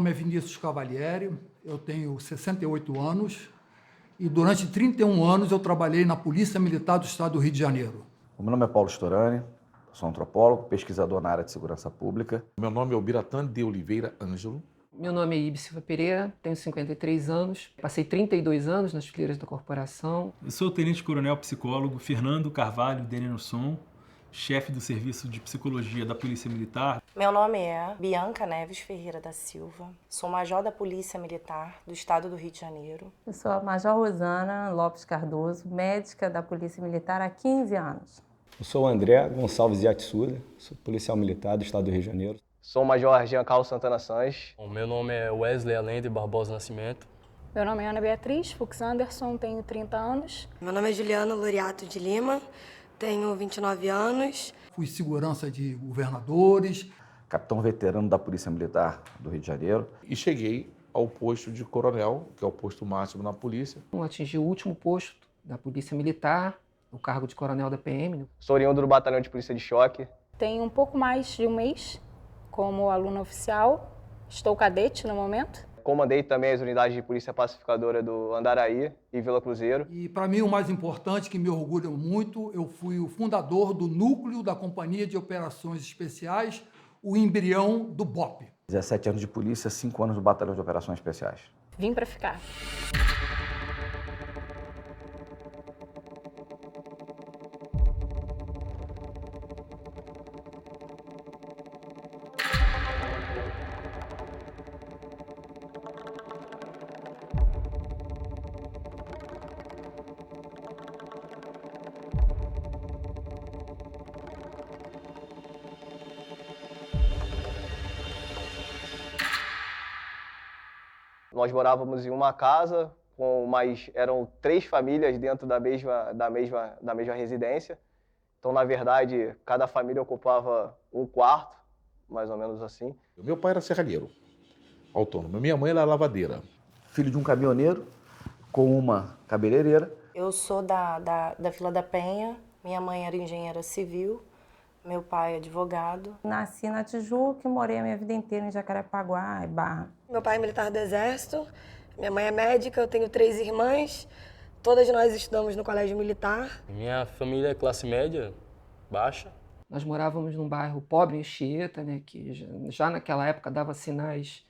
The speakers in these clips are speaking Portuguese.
nome é Vinícius Cavalieri, eu tenho 68 anos e durante 31 anos eu trabalhei na Polícia Militar do Estado do Rio de Janeiro. O meu nome é Paulo Storani, sou antropólogo, pesquisador na área de segurança pública. Meu nome é Albiratã de Oliveira Ângelo. Meu nome é Ibe Silva Pereira, tenho 53 anos, passei 32 anos nas fileiras da corporação. Eu sou o tenente-coronel psicólogo Fernando Carvalho Denenosson, chefe do Serviço de Psicologia da Polícia Militar. Meu nome é Bianca Neves Ferreira da Silva, sou major da Polícia Militar do Estado do Rio de Janeiro. Eu sou a Major Rosana Lopes Cardoso, médica da Polícia Militar há 15 anos. Eu sou o André Gonçalves Yatsuda, sou policial militar do Estado do Rio de Janeiro. Sou o Major Jean Carlos Santana Sanz. O meu nome é Wesley Allende Barbosa Nascimento. Meu nome é Ana Beatriz Fux Anderson, tenho 30 anos. Meu nome é Juliana Loriato de Lima, tenho 29 anos. Fui segurança de governadores. Capitão veterano da Polícia Militar do Rio de Janeiro. E cheguei ao posto de coronel, que é o posto máximo na polícia. Eu atingi o último posto da Polícia Militar, o cargo de coronel da PM. Sou oriundo do Batalhão de Polícia de Choque. Tenho um pouco mais de um mês como aluna oficial, estou cadete no momento. Comandei também as unidades de polícia pacificadora do Andaraí e Vila Cruzeiro. E para mim o mais importante, que me orgulha muito, eu fui o fundador do núcleo da Companhia de Operações Especiais, o embrião do BOP. 17 anos de polícia, 5 anos no Batalhão de Operações Especiais. Vim para ficar. Nós morávamos em uma casa, eram 3 famílias dentro da mesma residência. Então, na verdade, cada família ocupava um quarto, mais ou menos assim. Meu pai era serralheiro, autônomo. Minha mãe era lavadeira. Filho de um caminhoneiro com uma cabeleireira. Eu sou da Vila da Penha, minha mãe era engenheira civil, meu pai é advogado. Nasci na Tijuca e morei a minha vida inteira em Jacarepaguá e Barra. Meu pai é militar do Exército, minha mãe é médica, eu tenho 3 irmãs, todas nós estudamos no colégio militar. Minha família é classe média, baixa. Nós morávamos num bairro pobre em Anchieta, né, que já naquela época dava sinais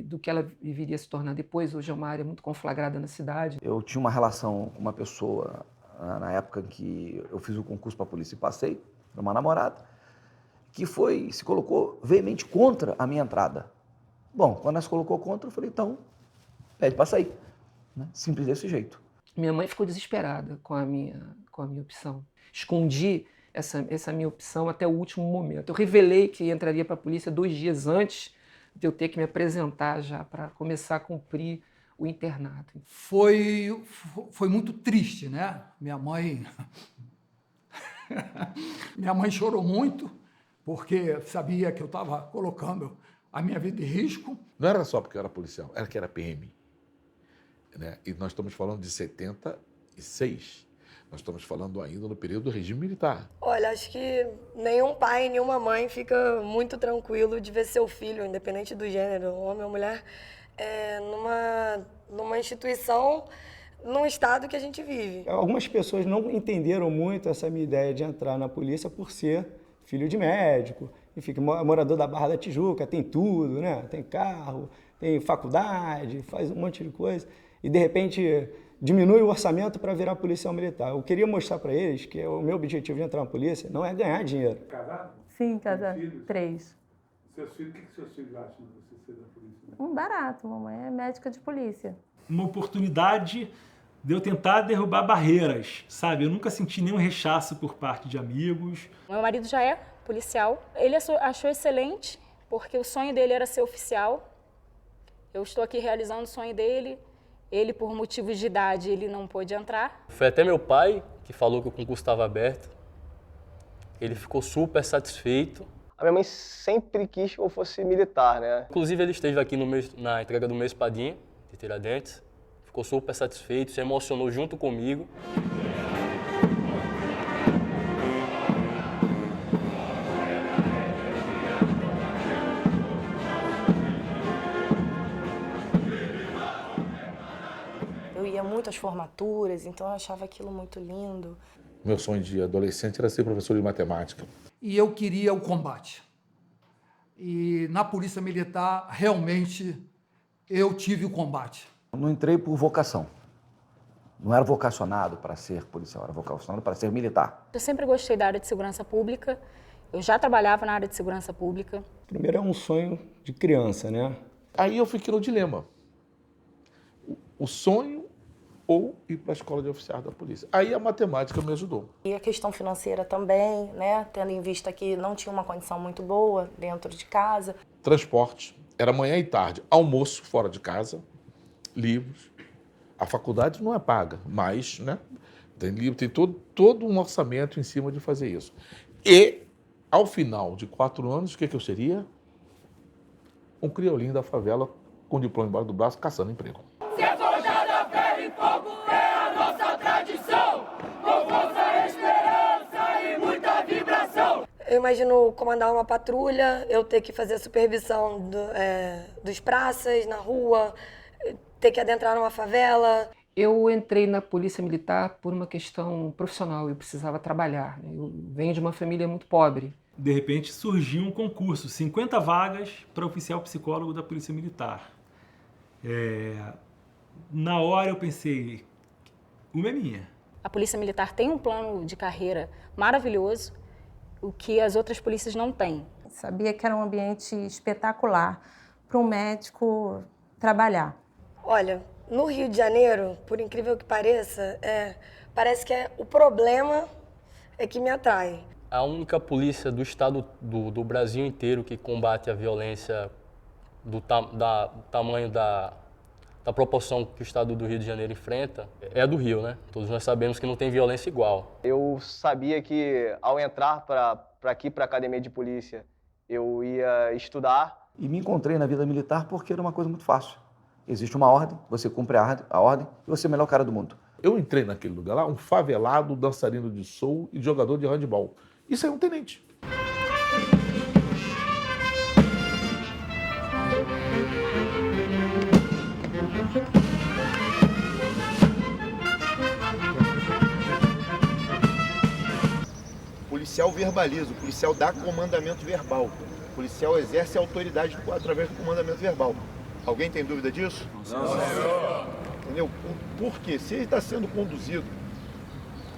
do que ela viria a se tornar depois. Hoje é uma área muito conflagrada na cidade. Eu tinha uma relação com uma pessoa na época em que eu fiz o concurso para a polícia e passei, era uma namorada, que se colocou veemente contra a minha entrada. Bom, quando ela se colocou contra, eu falei, então, pede para sair. Né? Simples desse jeito. Minha mãe ficou desesperada com a minha opção. Escondi essa minha opção até o último momento. Eu revelei que entraria para a polícia 2 dias antes de eu ter que me apresentar já para começar a cumprir o internato. Foi muito triste, né? Minha mãe chorou muito, porque sabia que eu estava colocando a minha vida em risco. Não era só porque eu era policial, era que era PM. Né? E nós estamos falando de 76. Nós estamos falando ainda no período do regime militar. Olha, acho que nenhum pai, nenhuma mãe fica muito tranquilo de ver seu filho, independente do gênero, homem ou mulher, numa instituição, num estado que a gente vive. Algumas pessoas não entenderam muito essa minha ideia de entrar na polícia por ser filho de médico, enfim, morador da Barra da Tijuca, tem tudo, né? Tem carro, tem faculdade, faz um monte de coisa. E, de repente, diminui o orçamento para virar policial militar. Eu queria mostrar para eles que o meu objetivo de entrar na polícia não é ganhar dinheiro. Casado? Sim, casado. 3. Seus filhos, o que seus filhos acham de você ser da polícia? Barato, mamãe é médica de polícia. Uma oportunidade de eu tentar derrubar barreiras, sabe? Eu nunca senti nenhum rechaço por parte de amigos. Meu marido já é policial. Ele achou excelente, porque o sonho dele era ser oficial. Eu estou aqui realizando o sonho dele. Ele, por motivos de idade, ele não pôde entrar. Foi até meu pai que falou que o concurso estava aberto. Ele ficou super satisfeito. A minha mãe sempre quis que eu fosse militar, né? Inclusive, ele esteve aqui na entrega do meu espadinha de Tiradentes. Ficou super satisfeito, se emocionou junto comigo. ia muito às formaturas, então eu achava aquilo muito lindo. Meu sonho de adolescente era ser professor de matemática. E eu queria o combate. E na Polícia Militar, realmente, eu tive o combate. Eu não entrei por vocação. Não era vocacionado para ser policial, era vocacionado para ser militar. Eu sempre gostei da área de segurança pública. Eu já trabalhava na área de segurança pública. Primeiro é um sonho de criança, né? Aí eu fiquei no dilema. O sonho ou ir para a escola de oficiais da polícia. Aí a matemática me ajudou. E a questão financeira também, né? Tendo em vista que não tinha uma condição muito boa dentro de casa. Transporte, era manhã e tarde. Almoço fora de casa, livros. A faculdade não é paga, mas, né? Tem livro, tem todo um orçamento em cima de fazer isso. E, ao final de 4 anos, o que eu seria? Um criolinho da favela com diploma embaixo do braço, caçando emprego. Ser forjada, ferro e fogo é a nossa tradição, com força, esperança e muita vibração. Eu imagino comandar uma patrulha, eu ter que fazer a supervisão dos praças na rua, ter que adentrar numa favela. Eu entrei na Polícia Militar por uma questão profissional, eu precisava trabalhar. Eu venho de uma família muito pobre. De repente surgiu um concurso, 50 vagas para oficial psicólogo da Polícia Militar. Na hora eu pensei, uma é minha. A Polícia Militar tem um plano de carreira maravilhoso, o que as outras polícias não têm. Sabia que era um ambiente espetacular para um médico trabalhar. Olha, no Rio de Janeiro, por incrível que pareça, parece que o problema é que me atrai. A única polícia do estado do Brasil inteiro que combate a violência do tamanho da proporção que o estado do Rio de Janeiro enfrenta é a do Rio, né? Todos nós sabemos que não tem violência igual. Eu sabia que ao entrar para aqui, para a academia de polícia, eu ia estudar. E me encontrei na vida militar porque era uma coisa muito fácil. Existe uma ordem, você cumpre a ordem e você é o melhor cara do mundo. Eu entrei naquele lugar lá, um favelado, dançarino de soul e jogador de handebol. Isso é um tenente. O policial verbaliza, o policial dá comandamento verbal. O policial exerce a autoridade através do comandamento verbal. Alguém tem dúvida disso? Não, senhor. Entendeu? Por quê? Se ele está sendo conduzido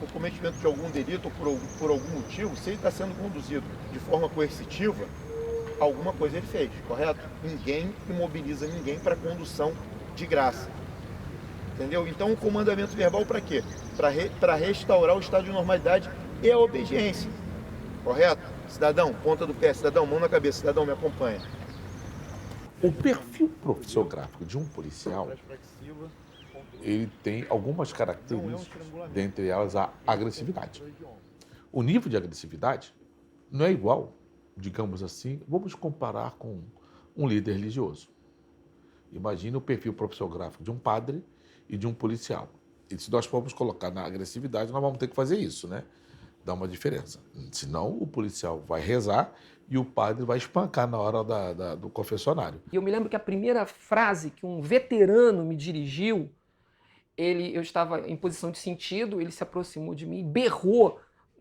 por cometimento de algum delito ou por algum motivo, se ele está sendo conduzido de forma coercitiva, alguma coisa ele fez, correto? Ninguém imobiliza ninguém para condução de graça. Entendeu? Então o comandamento verbal para quê? Para restaurar o estado de normalidade e a obediência. Correto? Cidadão, ponta do pé, cidadão, mão na cabeça, cidadão, me acompanha. O perfil profissiográfico de um policial, ele tem algumas características, dentre elas a agressividade. O nível de agressividade não é igual, digamos assim, vamos comparar com um líder religioso. Imagine o perfil profissiográfico de um padre e de um policial. E se nós formos colocar na agressividade, nós vamos ter que fazer isso, né? Dá uma diferença. Senão o policial vai rezar e o padre vai espancar na hora do confessionário. E eu me lembro que a primeira frase que um veterano me dirigiu, eu estava em posição de sentido, ele se aproximou de mim e berrou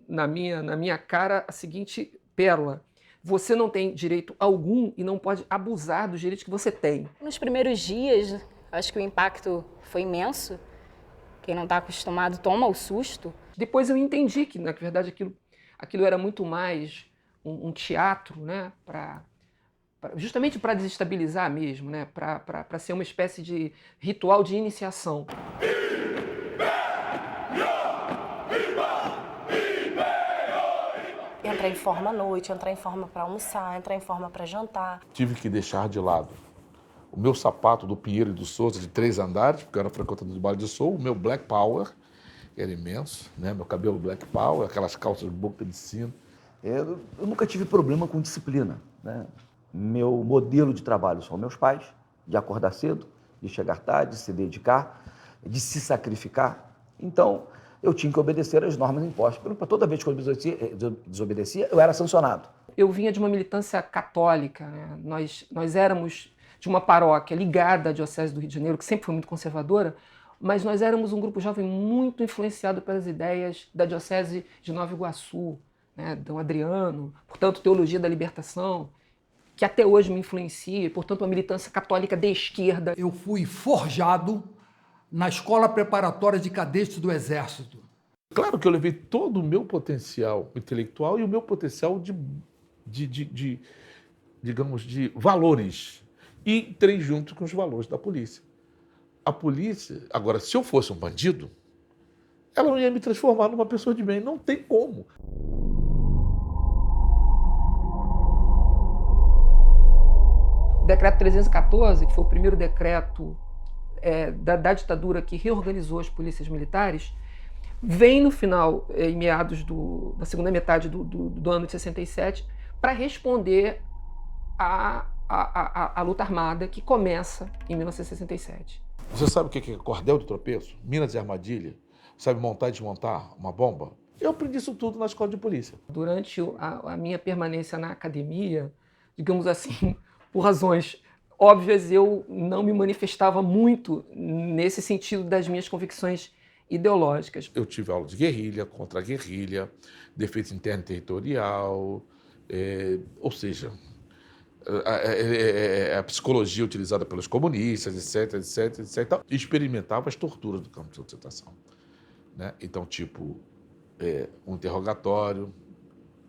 na minha cara a seguinte pérola: você não tem direito algum e não pode abusar dos direitos que você tem. Nos primeiros dias, acho que o impacto foi imenso. Quem não está acostumado toma o susto. Depois eu entendi que, na verdade, aquilo era muito mais um teatro, né? Justamente para desestabilizar mesmo, né? Para ser uma espécie de ritual de iniciação. Entrar em forma à noite, entrar em forma para almoçar, entrar em forma para jantar. Tive que deixar de lado o meu sapato do Pinheiro e do Souza de 3 andares, porque eu era frequentador do baile de soul, o meu Black Power, que era imenso, né? Meu cabelo Black Power, aquelas calças boca de sino. Eu nunca tive problema com disciplina, né? Meu modelo de trabalho são meus pais, de acordar cedo, de chegar tarde, de se dedicar, de se sacrificar. Então, eu tinha que obedecer às normas impostas. Para toda vez que eu desobedecia, eu era sancionado. Eu vinha de uma militância católica, né? Nós éramos de uma paróquia ligada à Diocese do Rio de Janeiro, que sempre foi muito conservadora, mas nós éramos um grupo jovem muito influenciado pelas ideias da Diocese de Nova Iguaçu, né, Dom Adriano, portanto, Teologia da Libertação, que até hoje me influencia, e, portanto, uma militância católica de esquerda. Eu fui forjado na Escola Preparatória de Cadetes do Exército. Claro que eu levei todo o meu potencial intelectual e o meu potencial digamos, de valores e entrei junto com os valores da polícia. A polícia, agora, se eu fosse um bandido, ela não ia me transformar numa pessoa de bem, não tem como. O decreto 314, que foi o primeiro decreto da ditadura que reorganizou as polícias militares, vem no final, em meados da segunda metade do ano de 67, para responder à luta armada que começa em 1967. Você sabe o que é cordel de tropeço? Minas de armadilha? Sabe montar e desmontar uma bomba? Eu aprendi isso tudo na escola de polícia. Durante a minha permanência na academia, digamos assim, por razões óbvias, eu não me manifestava muito nesse sentido das minhas convicções ideológicas. Eu tive aula de guerrilha, contra-guerrilha, defesa interna e territorial, ou seja, a psicologia utilizada pelos comunistas, etc, etc, etc. Experimentava as torturas do campo de concentração, né? Então, tipo, um interrogatório,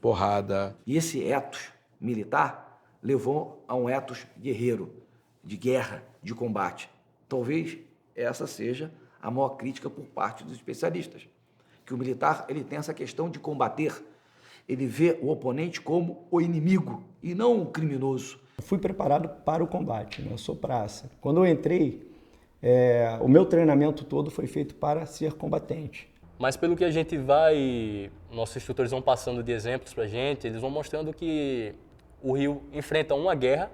porrada. E esse ethos militar levou a um ethos guerreiro, de guerra, de combate. Talvez essa seja a maior crítica por parte dos especialistas, que o militar ele tem essa questão de combater, ele vê o oponente como o inimigo e não o criminoso. Fui preparado para o combate, né? Eu sou praça. Quando eu entrei, o meu treinamento todo foi feito para ser combatente. Mas pelo que a gente nossos instrutores vão passando de exemplos para a gente, eles vão mostrando que o Rio enfrenta uma guerra,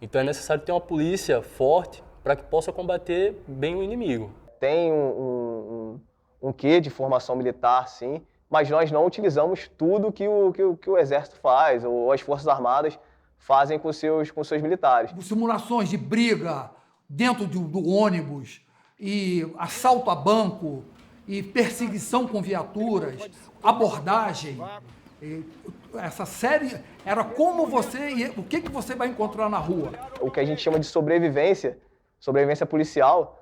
então é necessário ter uma polícia forte para que possa combater bem o inimigo. Tem um quê de formação militar, sim, mas nós não utilizamos tudo que o Exército faz, ou as Forças Armadas fazem com seus militares. Simulações de briga dentro do ônibus, e assalto a banco, e perseguição com viaturas, abordagem. Essa série era como o que você vai encontrar na rua. O que a gente chama de sobrevivência policial,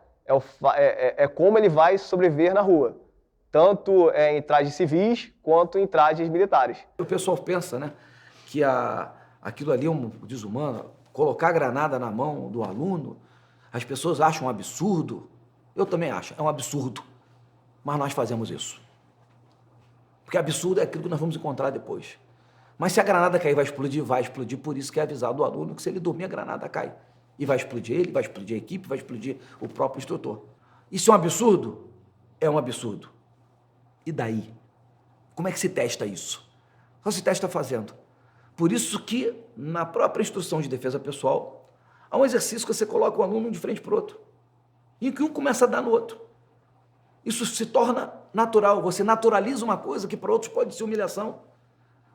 é como ele vai sobreviver na rua, tanto em trajes civis quanto em trajes militares. O pessoal pensa, né, que aquilo ali é um desumano, colocar granada na mão do aluno, as pessoas acham um absurdo. Eu também acho, é um absurdo, mas nós fazemos isso. Porque absurdo é aquilo que nós vamos encontrar depois. Mas se a granada cair, vai explodir, por isso que é avisado o aluno que se ele dormir, a granada cai. E vai explodir ele, vai explodir a equipe, vai explodir o próprio instrutor. Isso é um absurdo? É um absurdo. E daí? Como é que se testa isso? Só se testa fazendo. Por isso que, na própria instrução de defesa pessoal, há um exercício que você coloca o aluno de frente para o outro, e que um começa a dar no outro. Isso se torna natural, você naturaliza uma coisa que para outros pode ser humilhação.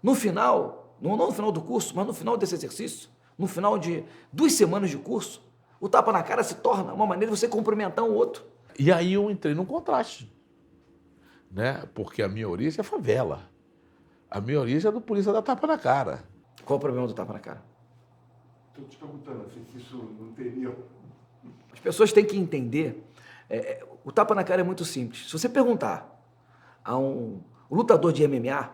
No final, não no final do curso, mas no final desse exercício, no final de 2 semanas de curso, o tapa na cara se torna uma maneira de você cumprimentar um outro. E aí eu entrei num contraste, né? Porque a minha origem é favela. A minha origem é do polícia da tapa na cara. Qual o problema do tapa na cara? Estou te perguntando assim, se isso não teria... As pessoas têm que entender, o tapa na cara é muito simples. Se você perguntar a um lutador de MMA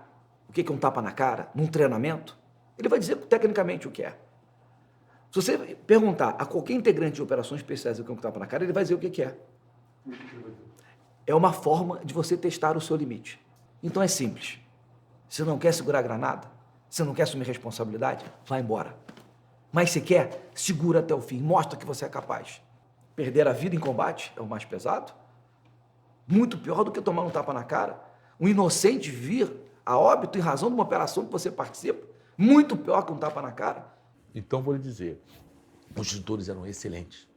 o que é um tapa na cara, num treinamento, ele vai dizer tecnicamente o que é. Se você perguntar a qualquer integrante de operações especiais o que é um tapa na cara, ele vai dizer o que é. É uma forma de você testar o seu limite. Então é simples. Você não quer segurar a granada? Você não quer assumir responsabilidade? Vai embora. Mas se quer, segura até o fim. Mostra que você é capaz. Perder a vida em combate é o mais pesado. Muito pior do que tomar um tapa na cara. Um inocente vir a óbito em razão de uma operação que você participa. Muito pior que um tapa na cara. Então, vou lhe dizer, os instrutores eram excelentes.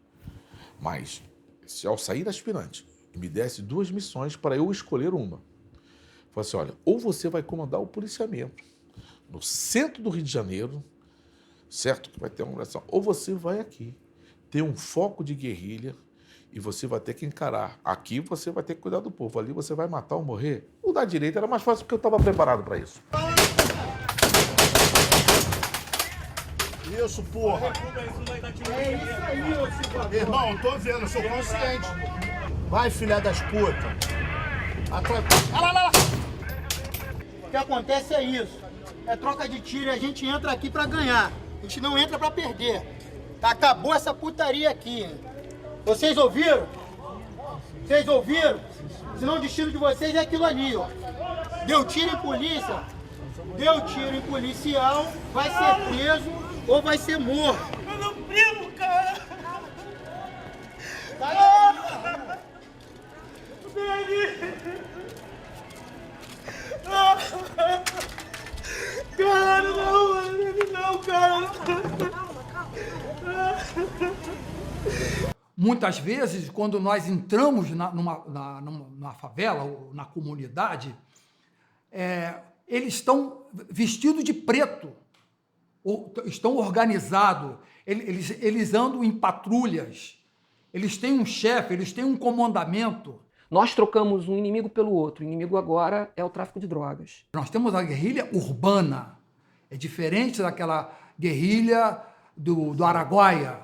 Mas, se ao sair aspirante, me desse 2 missões para eu escolher uma, falei assim, olha, ou você vai comandar o policiamento no centro do Rio de Janeiro, certo? Que vai ter uma oração, ou você vai aqui ter um foco de guerrilha e você vai ter que encarar. Aqui você vai ter que cuidar do povo, ali você vai matar ou morrer. O da direita era mais fácil porque eu estava preparado para isso. Isso, porra. É isso aí, ô Silvio. Irmão, eu tô vendo, eu sou consciente. Vai, filha das putas. Olha lá. O que acontece é isso. É troca de tiro e a gente entra aqui pra ganhar. A gente não entra pra perder. Tá, acabou essa putaria aqui. Vocês ouviram? Vocês ouviram? Senão o destino de vocês é aquilo ali, ó. Deu tiro em polícia, deu tiro em policial, vai ser preso ou vai ser morto. Eu não primo, cara! Cara, não, cara! Muitas vezes, quando nós entramos numa favela ou na comunidade, eles estão vestidos de preto, ou estão organizados, eles andam em patrulhas, eles têm um chefe, eles têm um comandamento. Nós trocamos um inimigo pelo outro. O inimigo agora é o tráfico de drogas. Nós temos a guerrilha urbana, é diferente daquela guerrilha do Araguaia.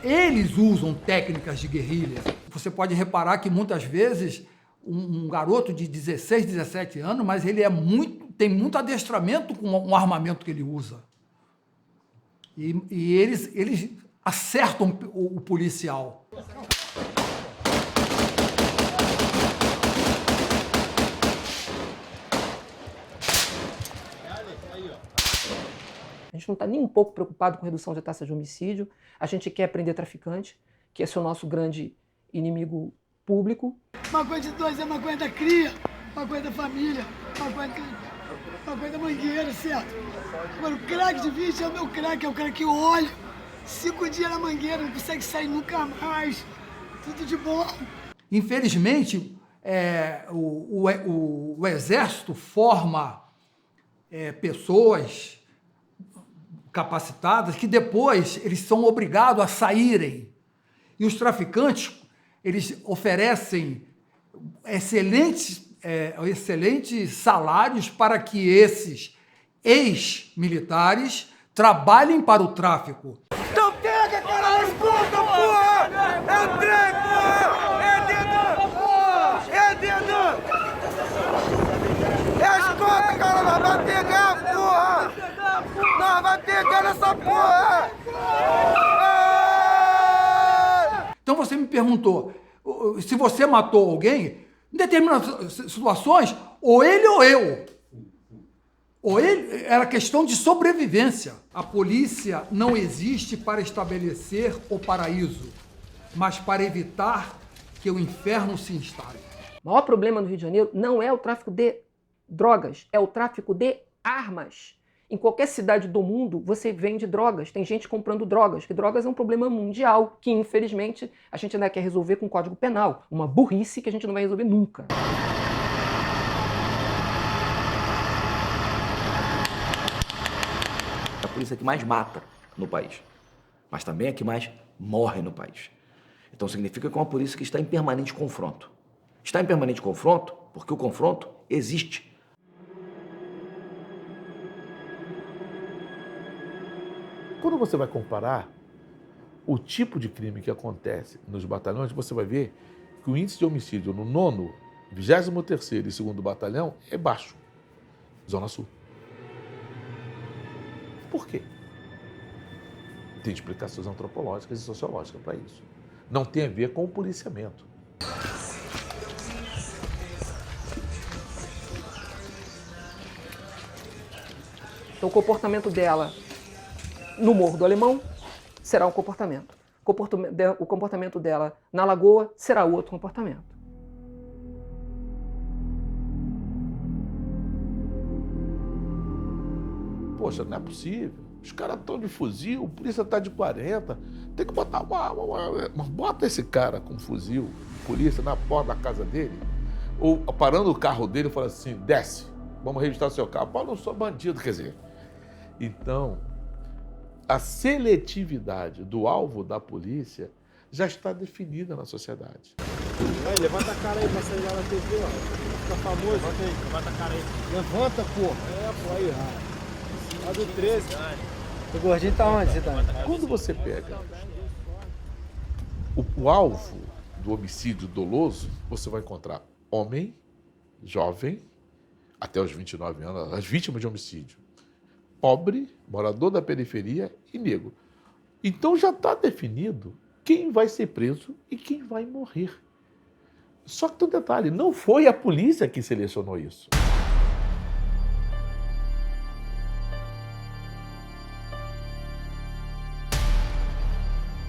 Eles usam técnicas de guerrilha. Você pode reparar que muitas vezes um garoto de 16, 17 anos, mas ele tem muito adestramento com o armamento que ele usa. E eles acertam o policial. A gente não está nem um pouco preocupado com redução de taxa de homicídio. A gente quer prender traficante, que esse é o nosso grande inimigo público. Maconha de dois é maconha da cria, maconha da família, maconha da mangueira, certo? Agora o crack de 20 é o meu crack, é o cara que eu olho 5 dias na mangueira, não consegue sair nunca mais. Tudo de bom. Infelizmente, o Exército forma pessoas capacitadas que depois eles são obrigados a saírem. E os traficantes, eles oferecem excelentes salários para que esses ex-militares trabalhem para o tráfico. Então pega, cara, puta, porra! É trem, porra! É dedo! Porra! É dedo! É as contas, cara, nós vai pegar, porra! Nós vai pegar essa porra! Então você me perguntou, se você matou alguém, em determinadas situações, ou ele ou eu. Ou ele, era questão de sobrevivência. A polícia não existe para estabelecer o paraíso, mas para evitar que o inferno se instale. O maior problema no Rio de Janeiro não é o tráfico de drogas, é o tráfico de armas. Em qualquer cidade do mundo, você vende drogas, tem gente comprando drogas, que drogas é um problema mundial, que infelizmente a gente ainda quer resolver com o Código Penal. Uma burrice que a gente não vai resolver nunca. É a polícia que mais mata no país, mas também é a que mais morre no país. Então significa que é uma polícia que está em permanente confronto. Está em permanente confronto porque o confronto existe. Quando você vai comparar o tipo de crime que acontece nos batalhões, você vai ver que o índice de homicídio no 9º, 23º e 2º batalhão é baixo. Zona Sul. Por quê? Tem explicações antropológicas e sociológicas para isso. Não tem a ver com o policiamento. Então o comportamento dela no Morro do Alemão será um comportamento. O comportamento dela na Lagoa será outro comportamento. Poxa, não é possível. Os caras estão de fuzil, a polícia está de 40. Tem que botar bota esse cara com fuzil, polícia, na porta da casa dele. ou parando o carro dele, fala assim, desce, vamos registrar seu carro. Pô, eu não sou bandido, quer dizer. Então, a seletividade do alvo da polícia já está definida na sociedade. Aí, levanta a cara aí pra sair lá na TV, ó. Fica famoso. Levanta aí, levanta a cara aí. Levanta, pô. Aí, lá do 13. O gordinho tá onde, Cidade? Quando você pega o alvo do homicídio doloso, você vai encontrar homem, jovem, até os 29 anos, as vítimas de homicídio, pobre, morador da periferia e negro. Então já está definido quem vai ser preso e quem vai morrer. Só que tem um detalhe, não foi a polícia que selecionou isso.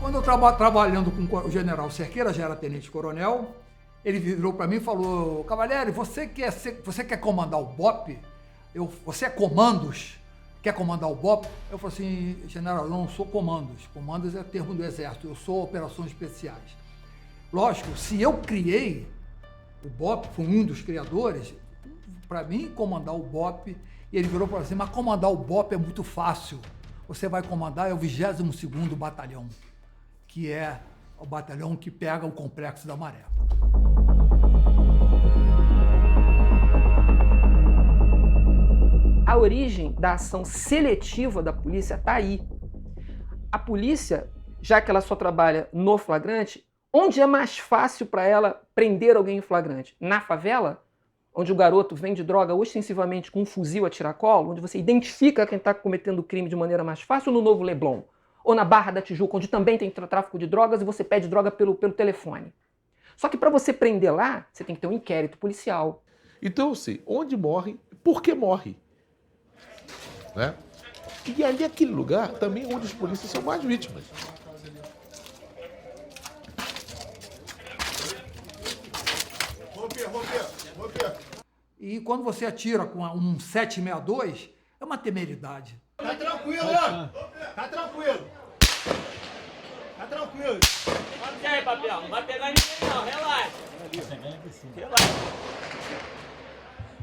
Quando eu estava trabalhando com o general Cerqueira, já era tenente-coronel, ele virou para mim e falou, Cavalieri, você quer comandar o BOPE? Você é comandos? Quer comandar o BOPE? Eu falei assim, general, eu não sou comandos. Comandos é termo do Exército, eu sou operações especiais. Lógico, se eu criei o BOPE, fui um dos criadores, para mim comandar o BOPE, e ele virou para mim assim, mas comandar o BOPE é muito fácil. Você vai comandar é o 22º Batalhão, que é o batalhão que pega o Complexo da Maré. A origem da ação seletiva da polícia está aí. A polícia, já que ela só trabalha no flagrante, onde é mais fácil para ela prender alguém em flagrante? Na favela, onde o garoto vende droga ostensivamente com um fuzil a tiracolo, onde você identifica quem está cometendo o crime de maneira mais fácil, ou no Novo Leblon? Ou na Barra da Tijuca, onde também tem tráfico de drogas e você pede droga pelo telefone. Só que para você prender lá, você tem que ter um inquérito policial. Então eu sei onde morre, por que morre. Né? E ali aquele lugar também onde os polícias são mais vítimas. E quando você atira com um 762, é uma temeridade. Tá tranquilo, mano. Tá tranquilo. Tá tranquilo. E aí, papel? Não vai pegar ninguém não, relaxa. Relaxa.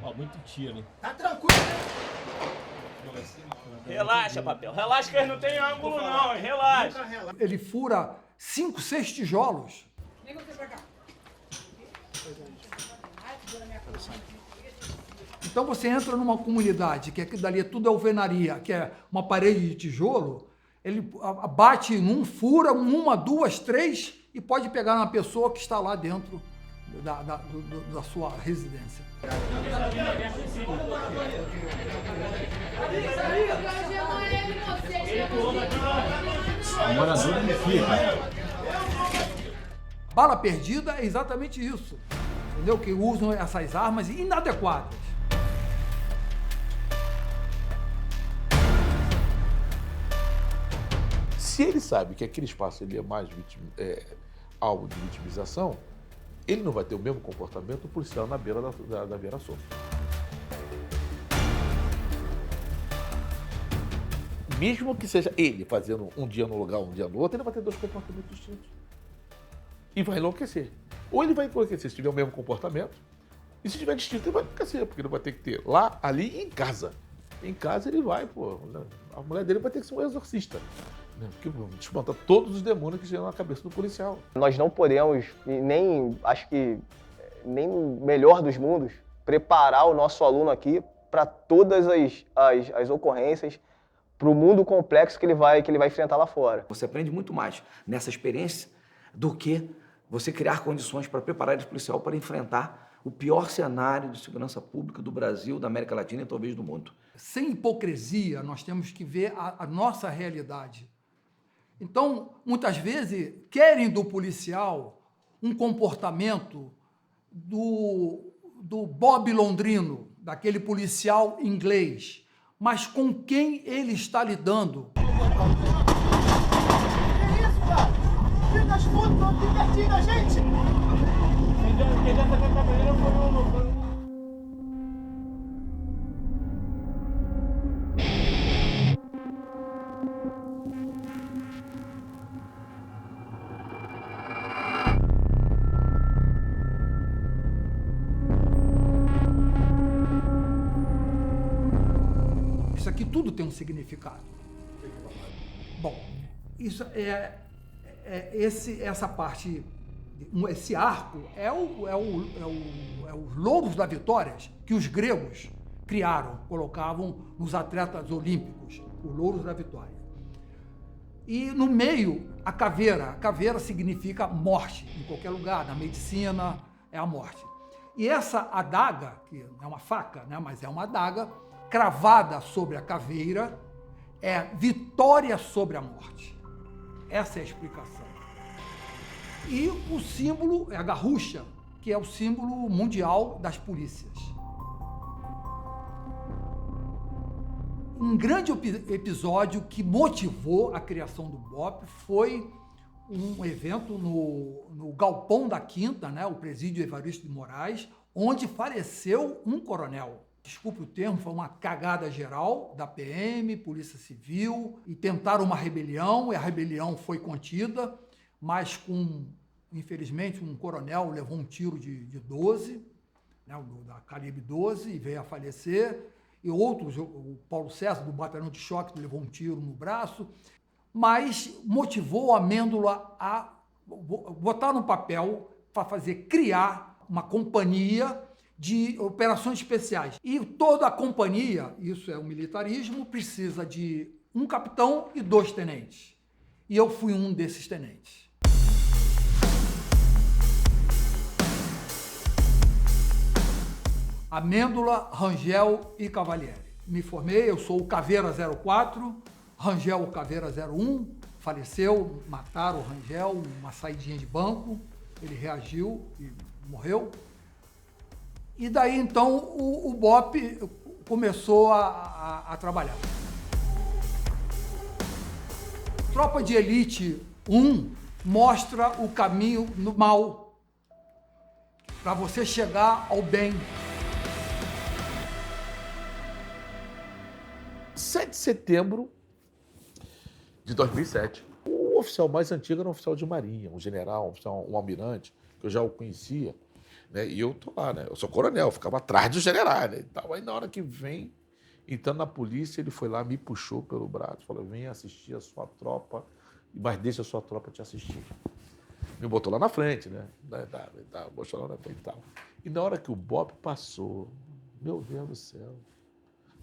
Ó, muito tiro. Tá tranquilo. Relaxa, papel. Relaxa que eles não tem ângulo não, hein? Relaxa. Ele fura 5, 6 tijolos. Vem você pra cá. Então você entra numa comunidade, que aquilo dali tudo é alvenaria, que é uma parede de tijolo, ele bate num, fura uma, duas, três e pode pegar uma pessoa que está lá dentro da sua residência. A moradora não fica. Bala perdida é exatamente isso, entendeu? Que usam essas armas inadequadas. Se ele sabe que aquele espaço ele é mais alvo de vitimização, ele não vai ter o mesmo comportamento policial na beira da Vieira Soto. Mesmo que seja ele fazendo um dia num lugar, um dia no outro, ele vai ter dois comportamentos distintos. E vai enlouquecer. Ou ele vai enlouquecer se tiver o mesmo comportamento, e se tiver distinto, ele vai enlouquecer, porque ele vai ter que ter lá, ali e em casa. Em casa ele vai, a mulher dele vai ter que ser um exorcista. Porque espantar todos os demônios que chegam na cabeça do policial. Nós não podemos, nem acho que nem no melhor dos mundos, preparar o nosso aluno aqui para todas as ocorrências, para o mundo complexo que ele vai enfrentar lá fora. Você aprende muito mais nessa experiência do que você criar condições para preparar esse policial para enfrentar o pior cenário de segurança pública do Brasil, da América Latina e talvez do mundo. Sem hipocrisia, nós temos que ver a nossa realidade. Então, muitas vezes, querem do policial um comportamento do Bob Londrino, daquele policial inglês, mas com quem ele está lidando. Que isso, cara? Filho das putas, não tem pertinho da gente! Quem dessa caminhoneira foi o... tudo tem um significado. Bom, isso essa parte, esse arco é os louros da vitória que os gregos criaram, colocavam nos atletas olímpicos, os louros da vitória. E no meio, a caveira. A caveira significa morte, em qualquer lugar, na medicina é a morte. E essa adaga, que é uma faca, né, mas é uma adaga, cravada sobre a caveira, é vitória sobre a morte. Essa é a explicação. E o símbolo é a garrucha, que é o símbolo mundial das polícias. Um grande episódio que motivou a criação do BOPE foi um evento no Galpão da Quinta, né, o presídio Evaristo de Moraes, onde faleceu um coronel. Desculpe o termo, foi uma cagada geral da PM, Polícia Civil, e tentaram uma rebelião, e a rebelião foi contida, mas infelizmente, um coronel levou um tiro de 12, né, da calibre 12, e veio a falecer. E outros, o Paulo César, do batalhão de choque, levou um tiro no braço, mas motivou a Amêndola a botar no papel para criar uma companhia de operações especiais. E toda a companhia, isso é o militarismo, precisa de um capitão e 2 tenentes. E eu fui um desses tenentes. Amêndola, Rangel e Cavalieri. Me formei, eu sou o Caveira 04, Rangel o Caveira 01, faleceu, mataram o Rangel, uma saidinha de banco, ele reagiu e morreu. E daí então o BOPE começou a trabalhar. Tropa de Elite 1 mostra o caminho no mal, para você chegar ao bem. 7 de setembro de 2007. O oficial mais antigo era um oficial de marinha, um general, um almirante, que eu já o conhecia, né? E eu tô lá, né? Eu sou coronel, eu ficava atrás do general, né? E tal. Aí na hora que vem, entrando na polícia, ele foi lá, me puxou pelo braço, falou: vem assistir a sua tropa, mas deixa a sua tropa te assistir. Me botou lá na frente, né? Botou lá na frente e tal. E na hora que o BOPE passou, meu Deus do céu,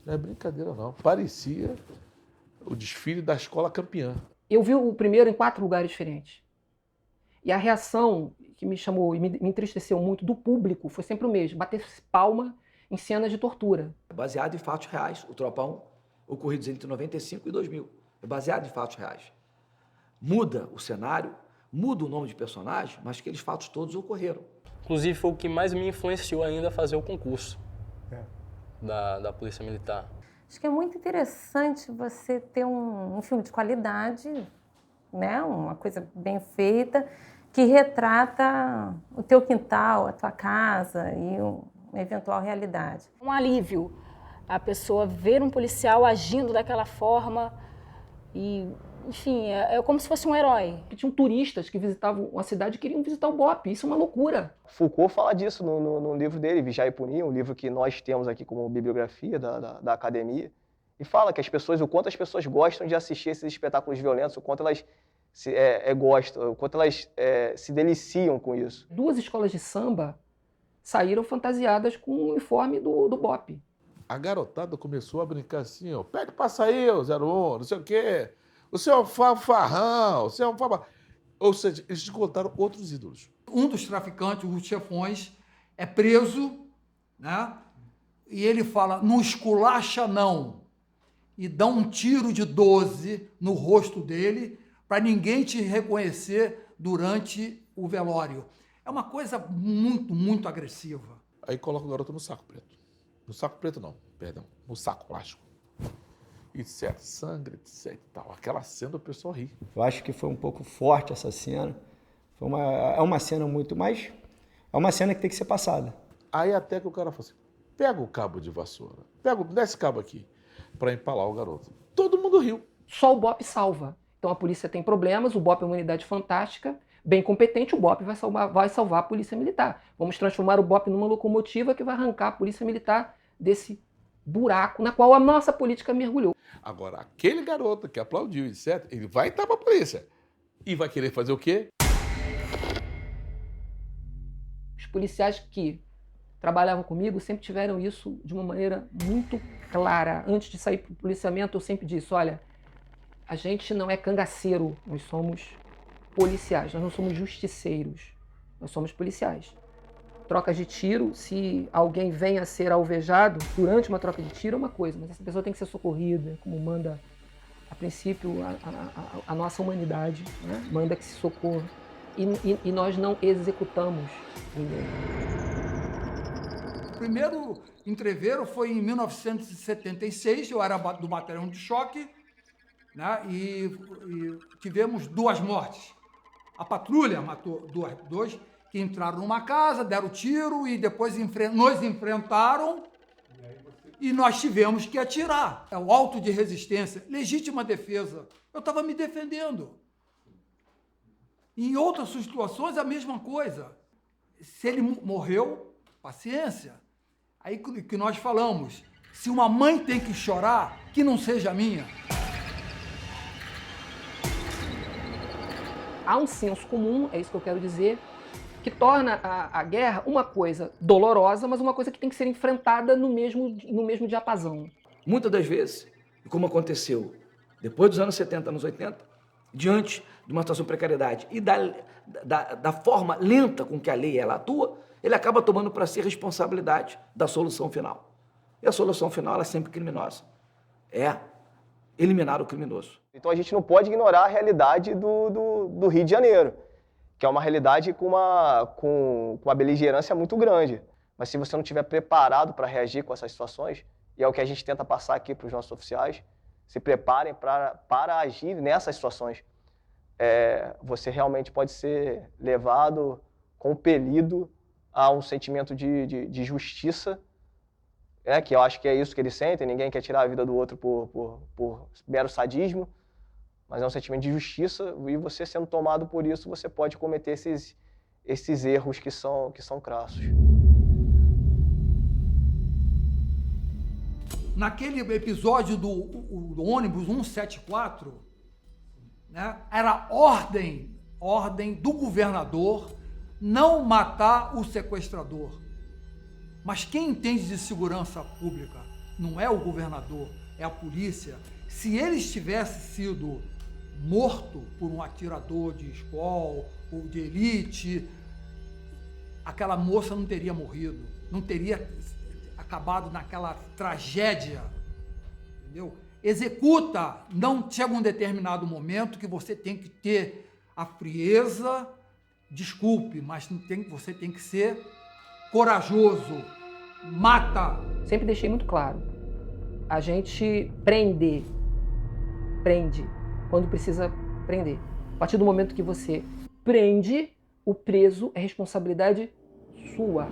não é brincadeira, não. Parecia o desfile da escola campeã. Eu vi o primeiro em 4 lugares diferentes. E a reação que me chamou e me entristeceu muito do público foi sempre o mesmo: bater palma em cenas de tortura. Baseado em fatos reais, o Tropão, ocorridos entre 95 e 2000. É baseado em fatos reais. Muda o cenário, muda o nome de personagem, mas aqueles fatos todos ocorreram. Inclusive, foi o que mais me influenciou ainda a fazer o concurso da Polícia Militar. Acho que é muito interessante você ter um filme de qualidade, né? Uma coisa bem feita, que retrata o teu quintal, a tua casa e uma eventual realidade. Um alívio a pessoa ver um policial agindo daquela forma e, enfim, é como se fosse um herói. Tinham turistas que visitavam a cidade e queriam visitar o BOPE. Isso é uma loucura. Foucault fala disso no livro dele, Vigiar e Punir, um livro que nós temos aqui como bibliografia da academia, e fala que o quanto as pessoas gostam de assistir esses espetáculos violentos, o quanto elas gostam, o quanto elas se deliciam com isso. 2 escolas de samba saíram fantasiadas com o uniforme do BOPE. A garotada começou a brincar assim, ó: pede pra sair, o 01, não sei o quê. O senhor é um fanfarrão, o senhor é um fanfarrão. Ou seja, eles encontraram outros ídolos. Um dos traficantes, os chefões, é preso, né? E ele fala: não esculacha não. E dá um tiro de 12 no rosto dele para ninguém te reconhecer durante o velório. É uma coisa muito, muito agressiva. Aí coloca o garoto no saco preto. No saco preto não, perdão, no saco plástico. E certo, sangue, etc e tal. Aquela cena o pessoal ri. Eu acho que foi um pouco forte essa cena. É uma cena muito mais... É uma cena que tem que ser passada. Aí até que o cara falou assim: pega o cabo de vassoura, dá esse cabo aqui, para empalar o garoto. Todo mundo riu. Só o BOPE salva. Então a polícia tem problemas, o BOPE é uma unidade fantástica, bem competente, o BOPE vai salvar a polícia militar. Vamos transformar o BOPE numa locomotiva que vai arrancar a polícia militar desse buraco na qual a nossa política mergulhou. Agora, aquele garoto que aplaudiu, etc., ele vai estar para a polícia. E vai querer fazer o quê? Os policiais que trabalhavam comigo sempre tiveram isso de uma maneira muito clara. Antes de sair para o policiamento, eu sempre disse, olha, a gente não é cangaceiro, nós somos policiais, nós não somos justiceiros, nós somos policiais. Trocas de tiro, se alguém vem a ser alvejado durante uma troca de tiro é uma coisa, mas essa pessoa tem que ser socorrida, como manda, a princípio, a nossa humanidade, né? Manda que se socorra. E nós não executamos ninguém. O primeiro entreveiro foi em 1976, eu era do batalhão de choque, né? E tivemos 2 mortes. A patrulha matou dois que entraram numa casa, deram tiro e depois nos enfrentaram e nós tivemos que atirar. É o auto de resistência, legítima defesa. Eu estava me defendendo. Em outras situações, a mesma coisa. Se ele morreu, paciência. Aí que nós falamos, se uma mãe tem que chorar, que não seja a minha. Há um senso comum, é isso que eu quero dizer, que torna a guerra uma coisa dolorosa, mas uma coisa que tem que ser enfrentada no mesmo diapasão. Muitas das vezes, como aconteceu depois dos anos 70, anos 80, diante de uma situação de precariedade e da forma lenta com que a lei ela atua, ele acaba tomando para si a responsabilidade da solução final. E a solução final ela é sempre criminosa. É eliminar o criminoso. Então a gente não pode ignorar a realidade do Rio de Janeiro, que é uma realidade com uma beligerância muito grande. Mas se você não estiver preparado para reagir com essas situações, e é o que a gente tenta passar aqui para os nossos oficiais, se preparem para agir nessas situações. Você realmente pode ser levado, compelido a um sentimento de justiça, que eu acho que é isso que eles sentem, ninguém quer tirar a vida do outro por mero sadismo, mas é um sentimento de justiça e você sendo tomado por isso, você pode cometer esses erros que são crassos. Naquele episódio do ônibus 174, né, era ordem do governador não matar o sequestrador. Mas quem entende de segurança pública não é o governador, é a polícia. Se ele tivesse sido morto por um atirador de escola ou de elite, aquela moça não teria morrido, não teria acabado naquela tragédia, entendeu? Executa, não chega um determinado momento que você tem que ter a frieza, desculpe, mas você tem que ser corajoso, mata. Sempre deixei muito claro, a gente prende quando precisa prender. A partir do momento que você prende, o preso é responsabilidade sua.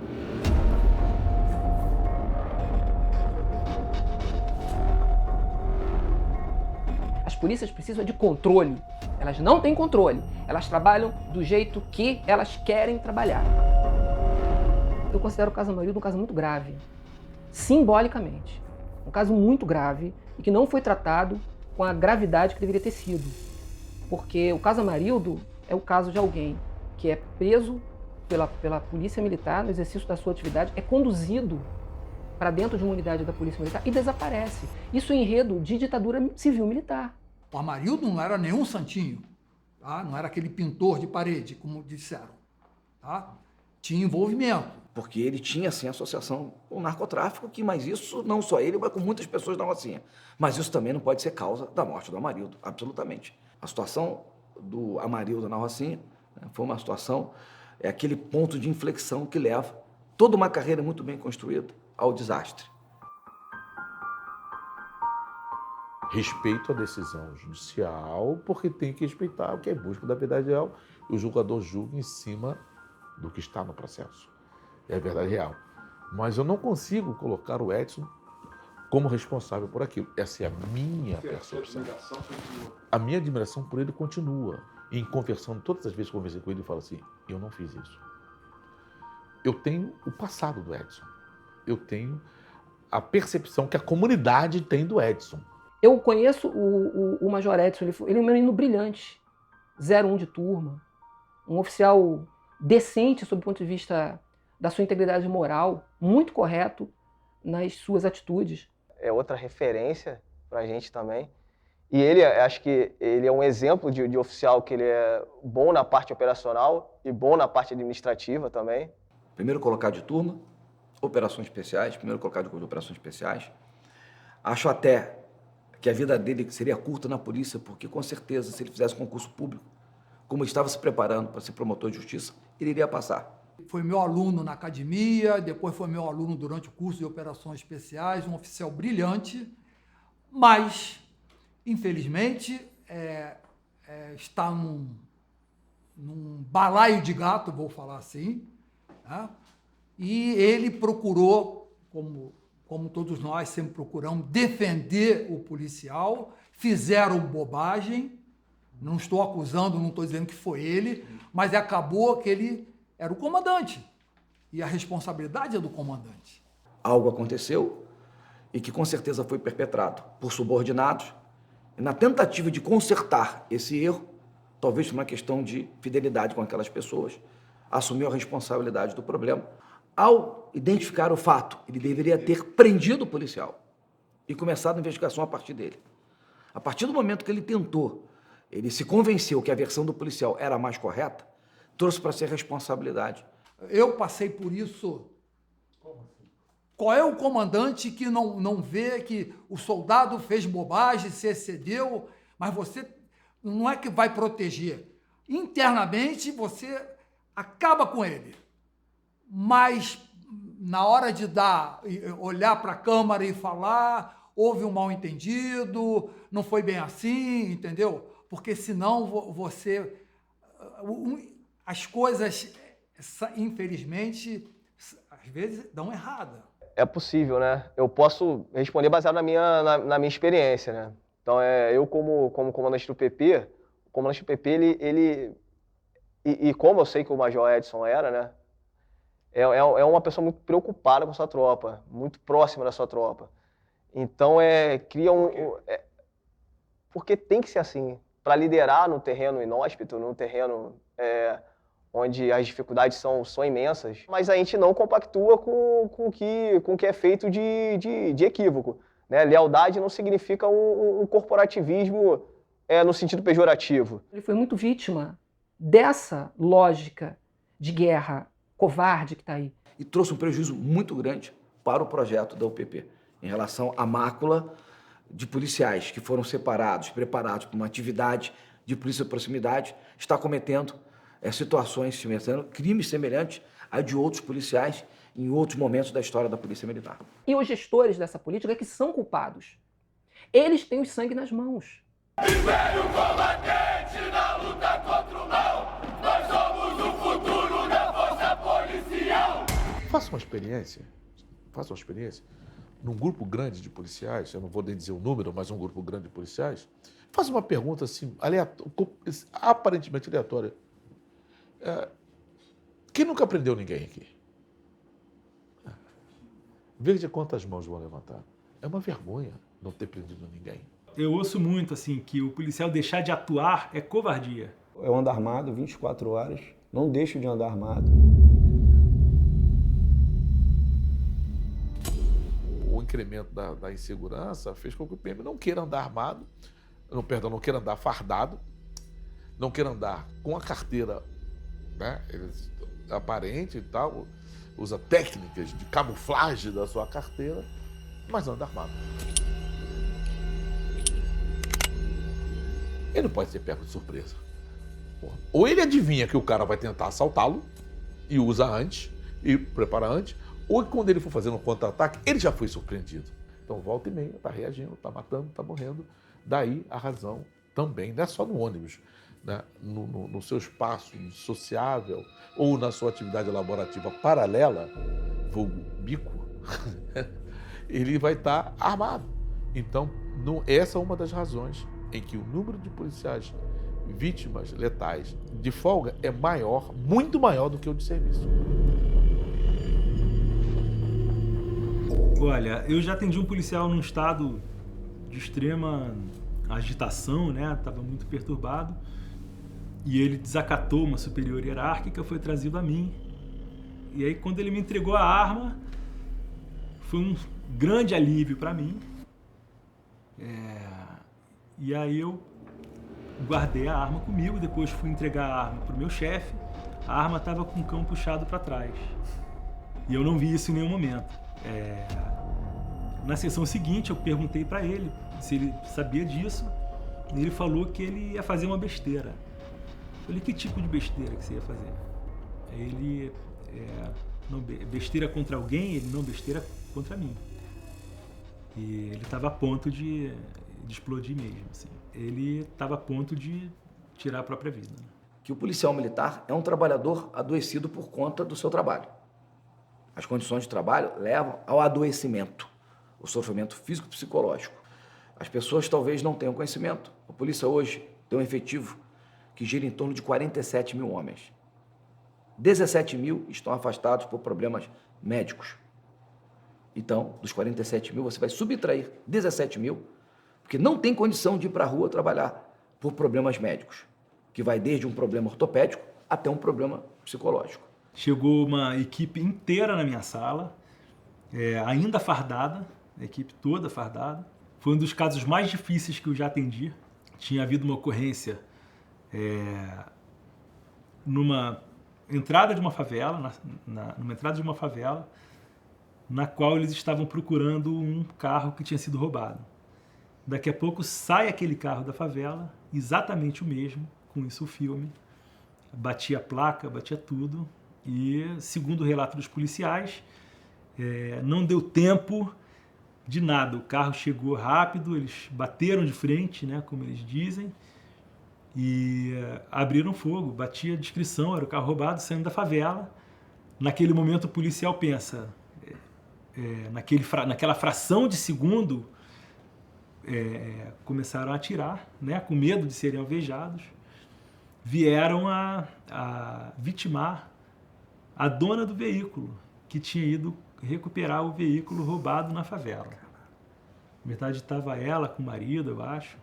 As polícias precisam de controle. Elas não têm controle. Elas trabalham do jeito que elas querem trabalhar. Eu considero o caso Amarildo um caso muito grave, simbolicamente. Um caso muito grave e que não foi tratado com a gravidade que deveria ter sido. Porque o caso Amarildo é o caso de alguém que é preso pela polícia militar no exercício da sua atividade, é conduzido para dentro de uma unidade da polícia militar e desaparece. Isso é enredo de ditadura civil-militar. O Amarildo não era nenhum santinho, tá? Não era aquele pintor de parede, como disseram. Tá? Tinha envolvimento. Porque ele tinha, sim, associação com o narcotráfico, mas isso não só ele, mas com muitas pessoas da Rocinha. Mas isso também não pode ser causa da morte do Amarildo, absolutamente. A situação do Amarildo na Rocinha, né, foi uma situação, é aquele ponto de inflexão que leva toda uma carreira muito bem construída ao desastre. Respeito à decisão judicial, porque tem que respeitar o que é busca da verdade real e o julgador julga em cima do que está no processo. É a verdade real. Mas eu não consigo colocar o Edson como responsável por aquilo. Essa é a minha percepção. A minha admiração por ele continua. Em conversando, todas as vezes que eu conversei com ele, eu falo assim, eu não fiz isso. Eu tenho o passado do Edson. Eu tenho a percepção que a comunidade tem do Edson. Eu conheço o Major Edson, ele é um menino brilhante, 01 de turma, um oficial decente sob o ponto de vista da sua integridade moral, muito correto nas suas atitudes. É outra referência pra gente também. E ele, acho que ele é um exemplo de oficial que ele é bom na parte operacional e bom na parte administrativa também. Primeiro colocado de turma, operações especiais, primeiro colocado de operações especiais. Acho até que a vida dele seria curta na polícia, porque com certeza, se ele fizesse concurso público, como ele estava se preparando para ser promotor de justiça, ele iria passar. Foi meu aluno na academia, depois foi meu aluno durante o curso de operações especiais, um oficial brilhante, mas, infelizmente, está num balaio de gato, vou falar assim, né? E ele procurou, como todos nós sempre procuramos, defender o policial, fizeram bobagem, não estou acusando, não estou dizendo que foi ele, mas acabou que ele era o comandante, e a responsabilidade é do comandante. Algo aconteceu e que com certeza foi perpetrado por subordinados, e na tentativa de consertar esse erro, talvez por uma questão de fidelidade com aquelas pessoas, assumiu a responsabilidade do problema. Ao identificar o fato, ele deveria ter prendido o policial e começado a investigação a partir dele. A partir do momento que ele tentou, ele se convenceu que a versão do policial era a mais correta, trouxe para si a responsabilidade. Eu passei por isso. Qual é o comandante que não vê que o soldado fez bobagem, se excedeu, mas você não é que vai proteger. Internamente, você acaba com ele. Mas, na hora de olhar para a câmara e falar, houve um mal-entendido, não foi bem assim, entendeu? Porque senão você... As coisas, infelizmente, às vezes dão errada. É possível, né? Eu posso responder baseado na minha experiência, né? Então, eu como comandante do PP, o comandante do PP, e como eu sei que o Major Edson era, né? É uma pessoa muito preocupada com a sua tropa, muito próxima da sua tropa. Então, cria porque tem que ser assim. Para liderar no terreno inóspito, no terreno onde as dificuldades são imensas, mas a gente não compactua com o que é feito de equívoco, né? Lealdade não significa um corporativismo no sentido pejorativo. Ele foi muito vítima dessa lógica de guerra covarde que está aí. E trouxe um prejuízo muito grande para o projeto da UPP, em relação à mácula de policiais que foram separados, preparados para uma atividade de polícia de proximidade, está cometendo situações, crimes semelhantes a de outros policiais em outros momentos da história da Polícia Militar. E os gestores dessa política que são culpados. Eles têm o sangue nas mãos. Império combatente na luta contra o mal, nós somos o futuro da força policial. Faça uma experiência, num grupo grande de policiais, eu não vou nem dizer o número, mas um grupo grande de policiais, faça uma pergunta assim, aparentemente aleatória. Quem nunca prendeu ninguém aqui? Veja quantas mãos vão levantar. É uma vergonha não ter prendido ninguém. Eu ouço muito assim que o policial deixar de atuar é covardia. Eu ando armado 24 horas, não deixo de andar armado. O incremento da insegurança fez com que o PM não queira andar armado, não queira andar fardado, não queira andar com a carteira, né, aparente e tal, usa técnicas de camuflagem da sua carteira, mas anda armado. Ele não pode ser pego de surpresa. Ou ele adivinha que o cara vai tentar assaltá-lo e usa antes, e prepara antes, ou quando ele for fazendo um contra-ataque, ele já foi surpreendido. Então, volta e meia, está reagindo, está matando, está morrendo. Daí a razão também, não é só no ônibus, né? No seu espaço sociável ou na sua atividade laborativa paralela, vulgo bico, ele vai estar armado. Então, essa é uma das razões em que o número de policiais vítimas letais de folga é maior, muito maior do que o de serviço. Olha, eu já atendi um policial num estado de extrema agitação, né? Estava muito perturbado. E ele desacatou uma superior hierárquica, foi trazido a mim. E aí, quando ele me entregou a arma, foi um grande alívio para mim. E aí eu guardei a arma comigo, depois fui entregar a arma para o meu chefe. A arma estava com o cão puxado para trás. E eu não vi isso em nenhum momento. Na sessão seguinte, eu perguntei para ele se ele sabia disso. E ele falou que ele ia fazer uma besteira. Eu falei, que tipo de besteira que você ia fazer? Ele, não, besteira contra alguém, ele não, besteira contra mim. E ele estava a ponto de explodir mesmo, assim. Ele estava a ponto de tirar a própria vida. Né? Que o policial militar é um trabalhador adoecido por conta do seu trabalho. As condições de trabalho levam ao adoecimento, o sofrimento físico e psicológico. As pessoas talvez não tenham conhecimento. A polícia hoje tem um efetivo que gira em torno de 47 mil homens. 17 mil estão afastados por problemas médicos. Então, dos 47 mil, você vai subtrair 17 mil, porque não tem condição de ir para a rua trabalhar por problemas médicos, que vai desde um problema ortopédico até um problema psicológico. Chegou uma equipe inteira na minha sala, ainda fardada, a equipe toda fardada. Foi um dos casos mais difíceis que eu já atendi. Tinha havido uma ocorrência numa entrada de uma favela, numa entrada de uma favela, na qual eles estavam procurando um carro que tinha sido roubado. Daqui a pouco sai aquele carro da favela, exatamente o mesmo, com isso o filme. Batia a placa, batia tudo. E, segundo o relato dos policiais, não deu tempo de nada. O carro chegou rápido, eles bateram de frente, né, como eles dizem, e abriram fogo. Batia a descrição, era o carro roubado saindo da favela. Naquele momento o policial pensa, naquela fração de segundo, começaram a atirar, né, com medo de serem alvejados. Vieram a vitimar a dona do veículo, que tinha ido recuperar o veículo roubado na favela. Na verdade, estava ela com o marido, eu acho.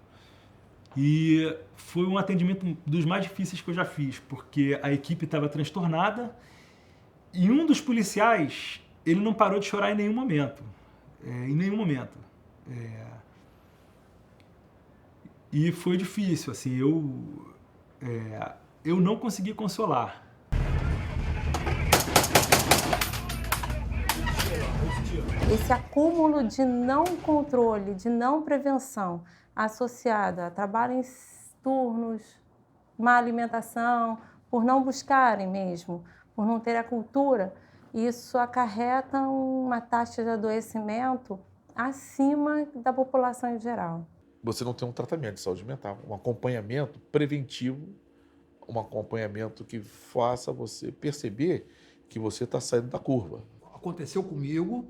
E foi um atendimento dos mais difíceis que eu já fiz, porque a equipe estava transtornada e um dos policiais, ele não parou de chorar em nenhum momento. Em nenhum momento. E foi difícil, assim, eu não consegui consolar. Esse acúmulo de não controle, de não prevenção, associado a trabalho em turnos, má alimentação, por não buscarem mesmo, por não ter a cultura, isso acarreta uma taxa de adoecimento acima da população em geral. Você não tem um tratamento de saúde mental, um acompanhamento preventivo, um acompanhamento que faça você perceber que você está saindo da curva. Aconteceu comigo,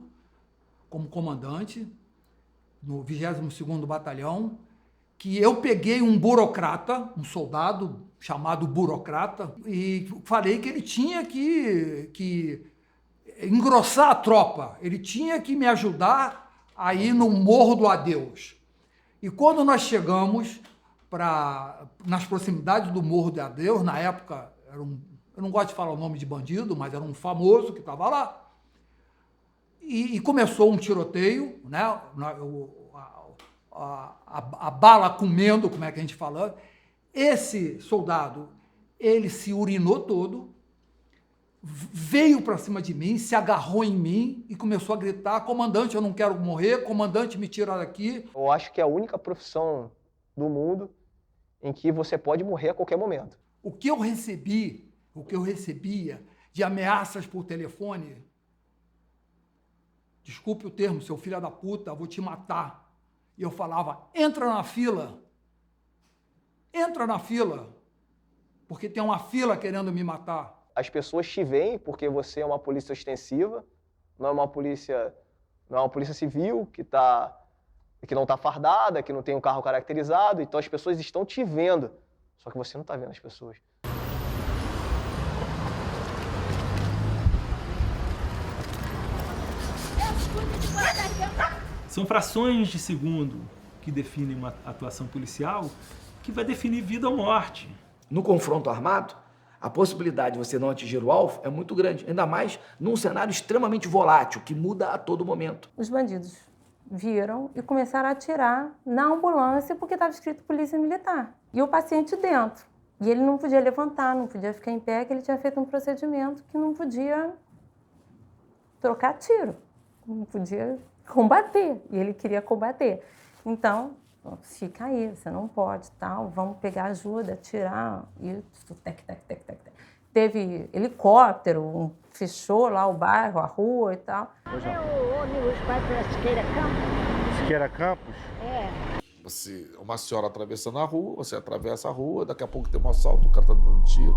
como comandante, no 22º Batalhão, que eu peguei um burocrata, um soldado chamado burocrata, e falei que ele tinha que engrossar a tropa, ele tinha que me ajudar a ir no Morro do Adeus. E quando nós chegamos nas proximidades do Morro do Adeus, na época, eu não gosto de falar o nome de bandido, mas era um famoso que estava lá, e começou um tiroteio, né? A bala comendo, como é que a gente fala. Esse soldado, ele se urinou todo, veio para cima de mim, se agarrou em mim e começou a gritar: comandante, eu não quero morrer, comandante, me tira daqui. Eu acho que é a única profissão do mundo em que você pode morrer a qualquer momento. O que eu recebia de ameaças por telefone, desculpe o termo, seu filho da puta, vou te matar. E eu falava: entra na fila, porque tem uma fila querendo me matar. As pessoas te veem porque você é uma polícia ostensiva, não é uma polícia civil que não está fardada, que não tem um carro caracterizado, então as pessoas estão te vendo, só que você não está vendo as pessoas. São frações de segundo que definem uma atuação policial que vai definir vida ou morte. No confronto armado, a possibilidade de você não atingir o alvo é muito grande, ainda mais num cenário extremamente volátil, que muda a todo momento. Os bandidos viram e começaram a atirar na ambulância porque estava escrito Polícia Militar. E o paciente dentro. E ele não podia levantar, não podia ficar em pé, que ele tinha feito um procedimento que não podia trocar tiro, não podia combater. E ele queria combater. Então, fica aí, você não pode, tal, vamos pegar ajuda, tirar. E teve helicóptero, fechou lá o bairro, a rua e tal. O ônibus vai para Siqueira Campos. Siqueira Campos? É. Uma senhora atravessando a rua, você atravessa a rua, daqui a pouco tem um assalto, o cara tá dando tiro.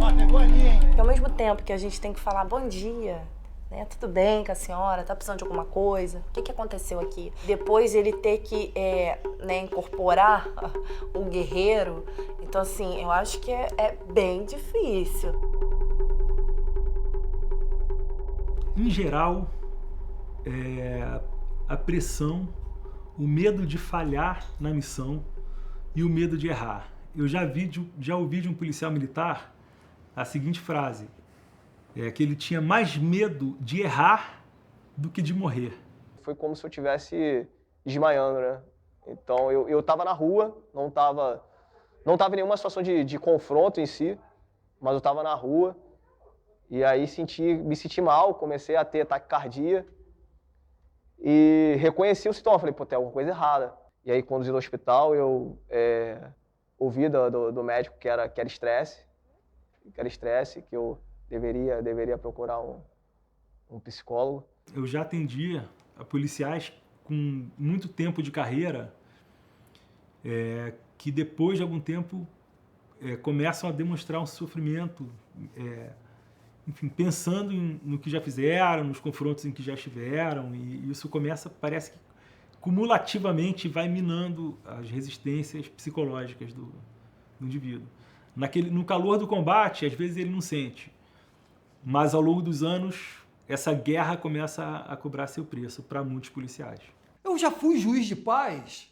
Ó, pegou ali, hein? E ao mesmo tempo que a gente tem que falar bom dia, né? Tudo bem com a senhora? Tá precisando de alguma coisa? O que aconteceu aqui? Depois ele ter que incorporar o guerreiro. Então, assim, eu acho que é bem difícil. Em geral, a pressão, o medo de falhar na missão e o medo de errar. Eu já ouvi de um policial militar a seguinte frase, que ele tinha mais medo de errar do que de morrer. Foi como se eu estivesse desmaiando, né? Então eu tava na rua, não tava em nenhuma situação de confronto em si, mas eu tava na rua e aí me senti mal, comecei a ter taquicardia e reconheci o sintoma, falei, pô, tem alguma coisa errada. E aí, conduzido ao hospital, eu ouvi do médico que era estresse, que eu deveria procurar um psicólogo. Eu já atendia a policiais com muito tempo de carreira que depois de algum tempo começam a demonstrar um sofrimento, enfim, pensando no que já fizeram, nos confrontos em que já estiveram, e isso começa, parece que cumulativamente vai minando as resistências psicológicas do indivíduo. No calor do combate, às vezes ele não sente, mas ao longo dos anos, essa guerra começa a cobrar seu preço para muitos policiais. Eu já fui juiz de paz.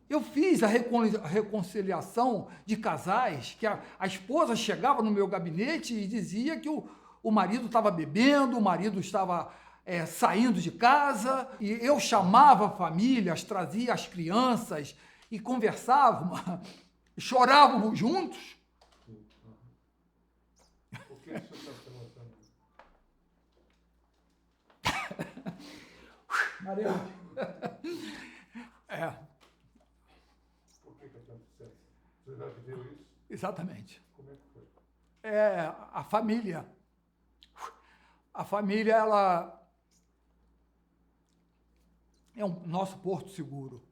Eu fiz a reconciliação de casais, que a esposa chegava no meu gabinete e dizia que o marido estava bebendo, o marido estava saindo de casa, e eu chamava famílias, trazia as crianças e conversávamos, chorávamos juntos. Por que isso está se levantando? Maria. Por que está tanto sucesso? Você já viveu isso? Exatamente. Como é que foi? A família, ela é o nosso porto seguro.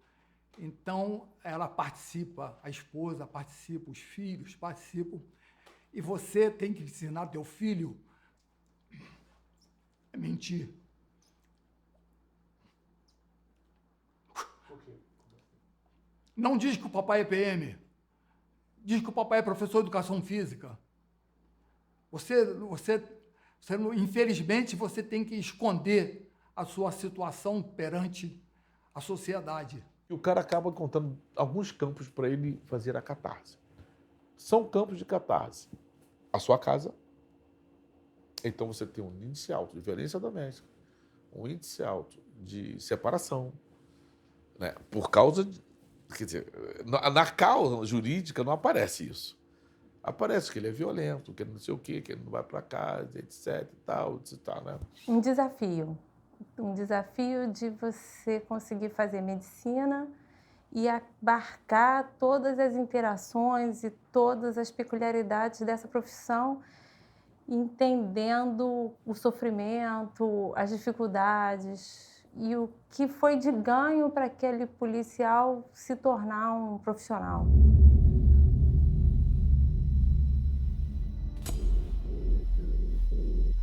Então, ela participa, a esposa participa, os filhos participam, e você tem que ensinar teu filho a mentir. Por quê? Não diz que o papai é PM. Diz que o papai é professor de educação física. Infelizmente, você tem que esconder a sua situação perante a sociedade. E o cara acaba contando alguns campos para ele fazer a catarse. São campos de catarse. A sua casa. Então você tem um índice alto de violência doméstica, um índice alto de separação, né? Por causa de... Quer dizer, na causa jurídica não aparece isso. Aparece que ele é violento, que ele não sei o quê, que ele não vai para casa, etc e tal, né? Um desafio de você conseguir fazer medicina e abarcar todas as interações e todas as peculiaridades dessa profissão, entendendo o sofrimento, as dificuldades e o que foi de ganho para aquele policial se tornar um profissional.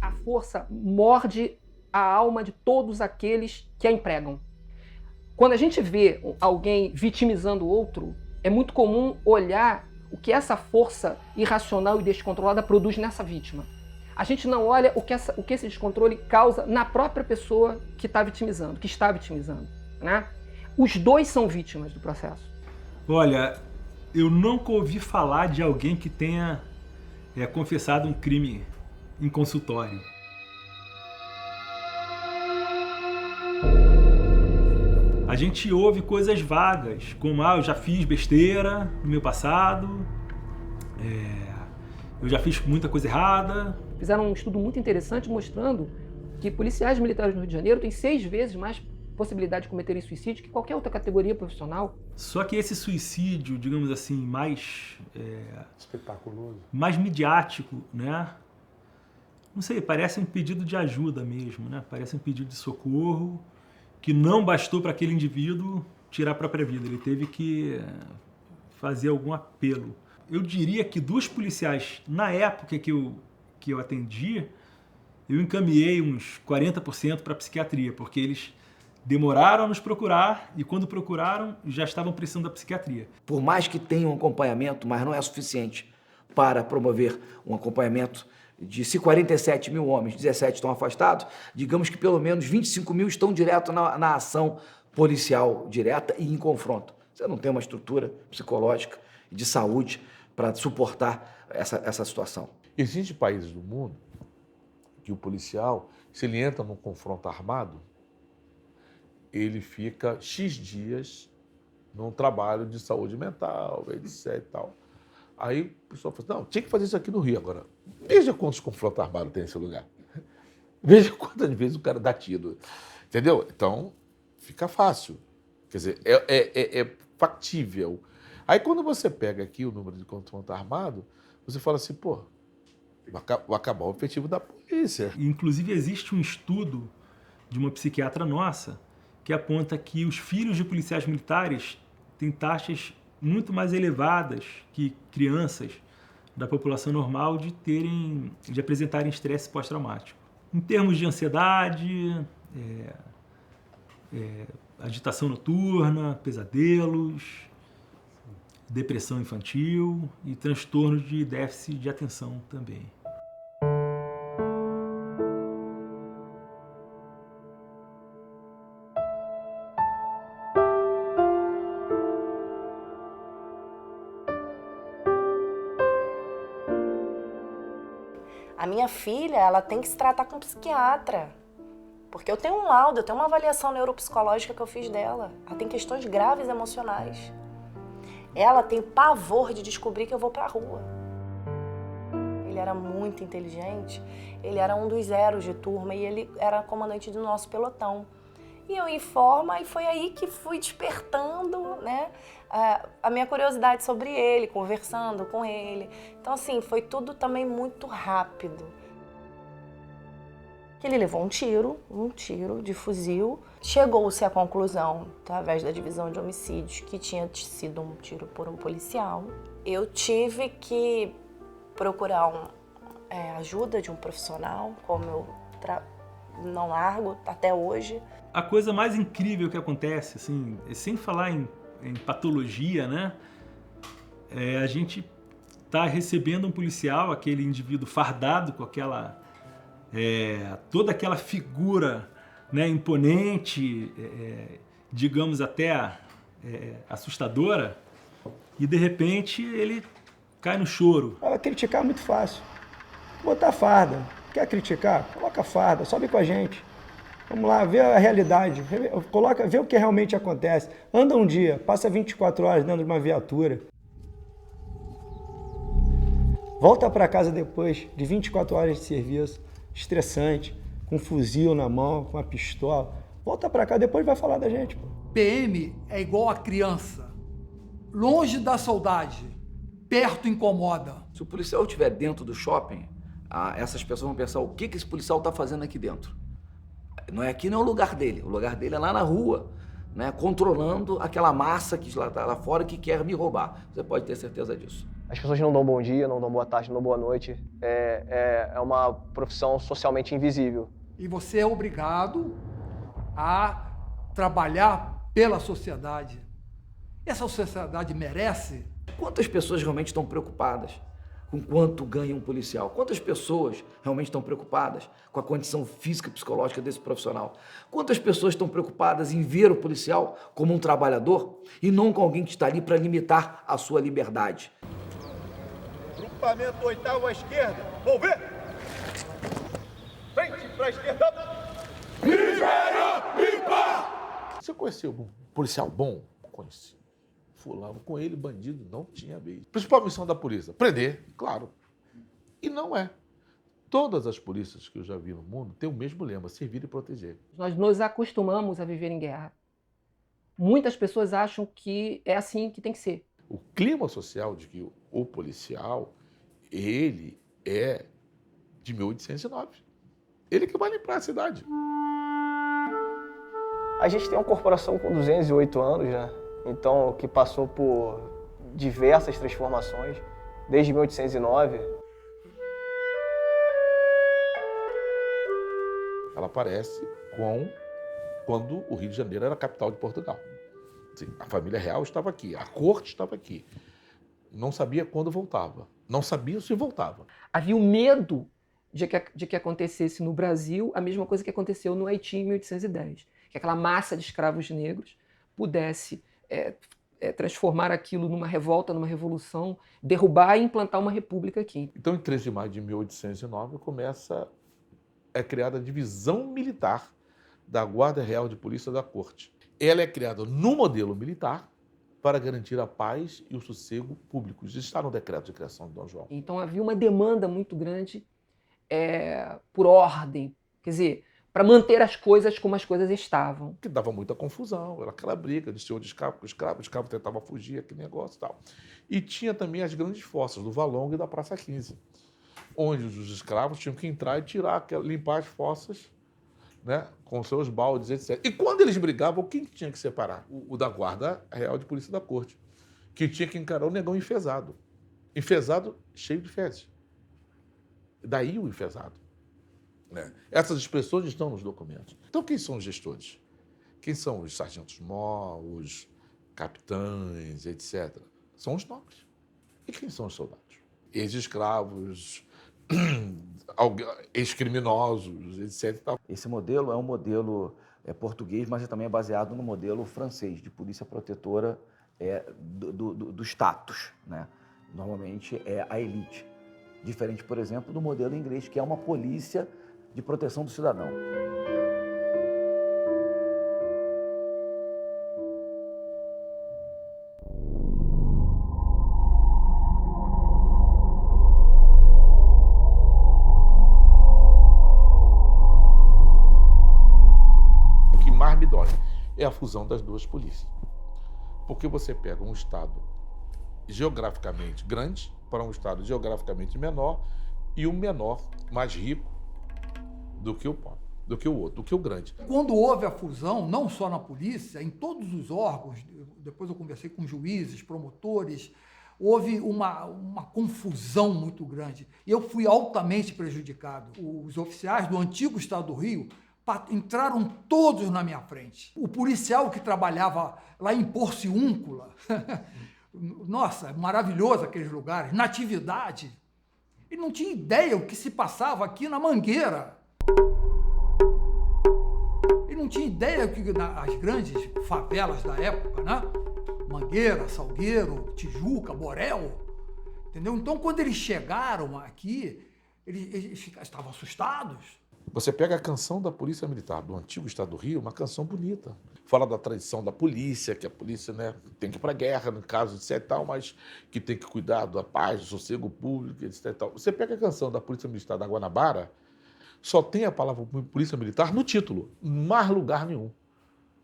A força morde a alma de todos aqueles que a empregam. Quando a gente vê alguém vitimizando o outro, é muito comum olhar o que essa força irracional e descontrolada produz nessa vítima. A gente não olha o que esse descontrole causa na própria pessoa que está vitimizando, né? Os dois são vítimas do processo. Olha, eu nunca ouvi falar de alguém que tenha confessado um crime em consultório. A gente ouve coisas vagas, como eu já fiz besteira no meu passado, eu já fiz muita coisa errada. Fizeram um estudo muito interessante mostrando que policiais militares no Rio de Janeiro têm 6 vezes mais possibilidade de cometerem suicídio que qualquer outra categoria profissional. Só que esse suicídio, digamos assim, mais espetaculoso, mais midiático, né? Não sei, parece um pedido de ajuda mesmo, né? Parece um pedido de socorro que não bastou para aquele indivíduo tirar a própria vida. Ele teve que fazer algum apelo. Eu diria que dos policiais, na época que eu atendi, eu encaminhei uns 40% para a psiquiatria, porque eles demoraram a nos procurar e quando procuraram já estavam precisando da psiquiatria. Por mais que tenha um acompanhamento, mas não é suficiente para promover um acompanhamento de se 47 mil homens, 17 estão afastados, digamos que pelo menos 25 mil estão direto na ação policial direta e em confronto. Você não tem uma estrutura psicológica e de saúde para suportar essa situação. Existem países do mundo que o policial, se ele entra num confronto armado, ele fica X dias num trabalho de saúde mental, etc e tal. Aí o pessoal fala, não, tinha que fazer isso aqui no Rio agora. Veja quantos confrontos armados tem nesse lugar. Veja quantas vezes o cara dá tiro. Entendeu? Então, fica fácil. Quer dizer, é factível. Aí quando você pega aqui o número de confronto armado, você fala assim, pô, vai acabar o efetivo da polícia. Inclusive existe um estudo de uma psiquiatra nossa que aponta que os filhos de policiais militares têm taxas muito mais elevadas que crianças da população normal de apresentarem estresse pós-traumático. Em termos de ansiedade, agitação noturna, pesadelos, depressão infantil e transtornos de déficit de atenção também. A minha filha, ela tem que se tratar com um psiquiatra. Porque eu tenho um laudo, eu tenho uma avaliação neuropsicológica que eu fiz dela. Ela tem questões graves emocionais. Ela tem pavor de descobrir que eu vou pra rua. Ele era muito inteligente, ele era um dos zeros de turma e ele era comandante do nosso pelotão. E eu informo, e foi aí que fui despertando, né, a minha curiosidade sobre ele, conversando com ele. Então, assim, foi tudo também muito rápido. Ele levou um tiro de fuzil. Chegou-se à conclusão, através da divisão de homicídios, que tinha sido um tiro por um policial. Eu tive que procurar ajuda de um profissional, como eu não largo até hoje. A coisa mais incrível que acontece, assim, sem falar em patologia, né? A gente está recebendo um policial, aquele indivíduo fardado com aquela toda aquela figura, né, imponente, digamos até assustadora, e de repente ele cai no choro. Criticar é muito fácil. Botar farda. Quer criticar? Coloca farda, sobe com a gente. Vamos lá, vê a realidade, vê o que realmente acontece. Anda um dia, passa 24 horas dentro de uma viatura. Volta para casa depois de 24 horas de serviço, estressante, com um fuzil na mão, com uma pistola. Volta para cá, depois vai falar da gente. Pô. PM é igual a criança. Longe da saudade, perto incomoda. Se o policial estiver dentro do shopping, essas pessoas vão pensar, o que esse policial está fazendo aqui dentro? Não é aqui, não é o lugar dele é lá na rua, né, controlando aquela massa que está lá fora que quer me roubar. Você pode ter certeza disso. As pessoas não dão bom dia, não dão boa tarde, não dão boa noite. É uma profissão socialmente invisível. E você é obrigado a trabalhar pela sociedade. Essa sociedade merece. Quantas pessoas realmente estão preocupadas com quanto ganha um policial? Quantas pessoas realmente estão preocupadas com a condição física e psicológica desse profissional? Quantas pessoas estão preocupadas em ver o policial como um trabalhador e não com alguém que está ali para limitar a sua liberdade? Grupamento 8º à esquerda. Vou ver. Frente para a esquerda. Você conheceu um policial bom? Conheci. Fulano com ele, bandido, não tinha vez. Principal missão da polícia, prender, claro. E não é. Todas as polícias que eu já vi no mundo têm o mesmo lema, servir e proteger. Nós nos acostumamos a viver em guerra. Muitas pessoas acham que é assim que tem que ser. O clima social de que o policial, ele é de 1809. Ele que vai limpar a cidade. A gente tem uma corporação com 208 anos, né? Então, que passou por diversas transformações, desde 1809. Ela aparece quando o Rio de Janeiro era a capital de Portugal. Assim, a família real estava aqui, a corte estava aqui. Não sabia quando voltava, não sabia se voltava. Havia o medo de que acontecesse no Brasil a mesma coisa que aconteceu no Haiti em 1810. Que aquela massa de escravos negros pudesse transformar aquilo numa revolta, numa revolução, derrubar e implantar uma república aqui. Então, em 3 de maio de 1809, é criada a divisão militar da Guarda Real de Polícia da Corte. Ela é criada no modelo militar para garantir a paz e o sossego públicos. Isso está no decreto de criação de Dom João. Então, havia uma demanda muito grande por ordem, quer dizer, para manter as coisas como as coisas estavam. Que dava muita confusão, era aquela briga de senhor de escravo com escravo, o escravo tentava fugir, aquele negócio e tal. E tinha também as grandes fossas do Valongo e da Praça 15, onde os escravos tinham que entrar e tirar, limpar as fossas, né, com seus baldes, etc. E quando eles brigavam, quem tinha que separar? O da Guarda Real de Polícia da Corte, que tinha que encarar o negão enfesado. Enfesado cheio de fezes. Daí o enfesado. Essas expressões estão nos documentos. Então, quem são os gestores? Quem são os sargentos-mor, os capitães, etc.? São os nobres. E quem são os soldados? Ex-escravos, ex-criminosos, etc. Esse modelo é um modelo português, mas também é baseado no modelo francês, de polícia protetora do status, né? Normalmente é a elite. Diferente, por exemplo, do modelo inglês, que é uma polícia de proteção do cidadão. O que mais me dói é a fusão das duas polícias. Porque você pega um estado geograficamente grande para um estado geograficamente menor e o menor mais rico do que o pobre, do que o outro, do que o grande. Quando houve a fusão, não só na polícia, em todos os órgãos, depois eu conversei com juízes, promotores, houve uma confusão muito grande. E eu fui altamente prejudicado. Os oficiais do antigo Estado do Rio entraram todos na minha frente. O policial que trabalhava lá em Porciúncula, nossa, maravilhoso aqueles lugares, Natividade, ele não tinha ideia o que se passava aqui na Mangueira. Ele não tinha ideia que as grandes favelas da época, né? Mangueira, Salgueiro, Tijuca, Borel, entendeu? Então, quando eles chegaram aqui, eles estavam assustados. Você pega a canção da Polícia Militar do antigo Estado do Rio, uma canção bonita. Fala da tradição da polícia, que a polícia, né, tem que ir para a guerra, no caso de etc. tal, mas que tem que cuidar da paz, do sossego público, etc. tal. Você pega a canção da Polícia Militar da Guanabara, só tem a palavra Polícia Militar no título, em mais lugar nenhum.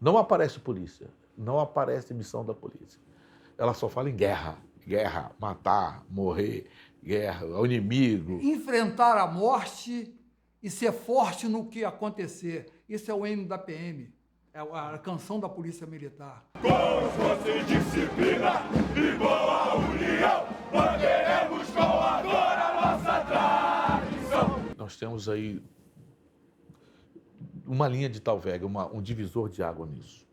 Não aparece polícia, não aparece missão da polícia. Ela só fala em guerra, guerra, matar, morrer, guerra, o inimigo. Enfrentar a morte e ser forte no que acontecer. Isso é o hino da PM, é a canção da Polícia Militar. Com força e disciplina e boa união, manteremos com agora a nossa tradição. Nós temos aí uma linha de Talvega, um divisor de água nisso,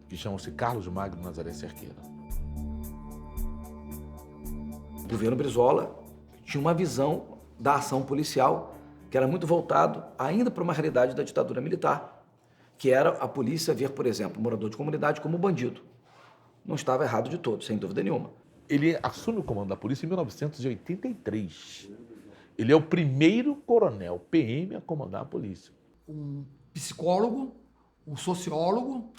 que chama-se Carlos Magno Nazaré Cerqueira. O governo Brizola tinha uma visão da ação policial que era muito voltado ainda para uma realidade da ditadura militar, que era a polícia ver, por exemplo, o morador de comunidade como bandido. Não estava errado de todo, sem dúvida nenhuma. Ele assume o comando da polícia em 1983. Ele é o primeiro coronel PM a comandar a polícia. Um psicólogo, um sociólogo,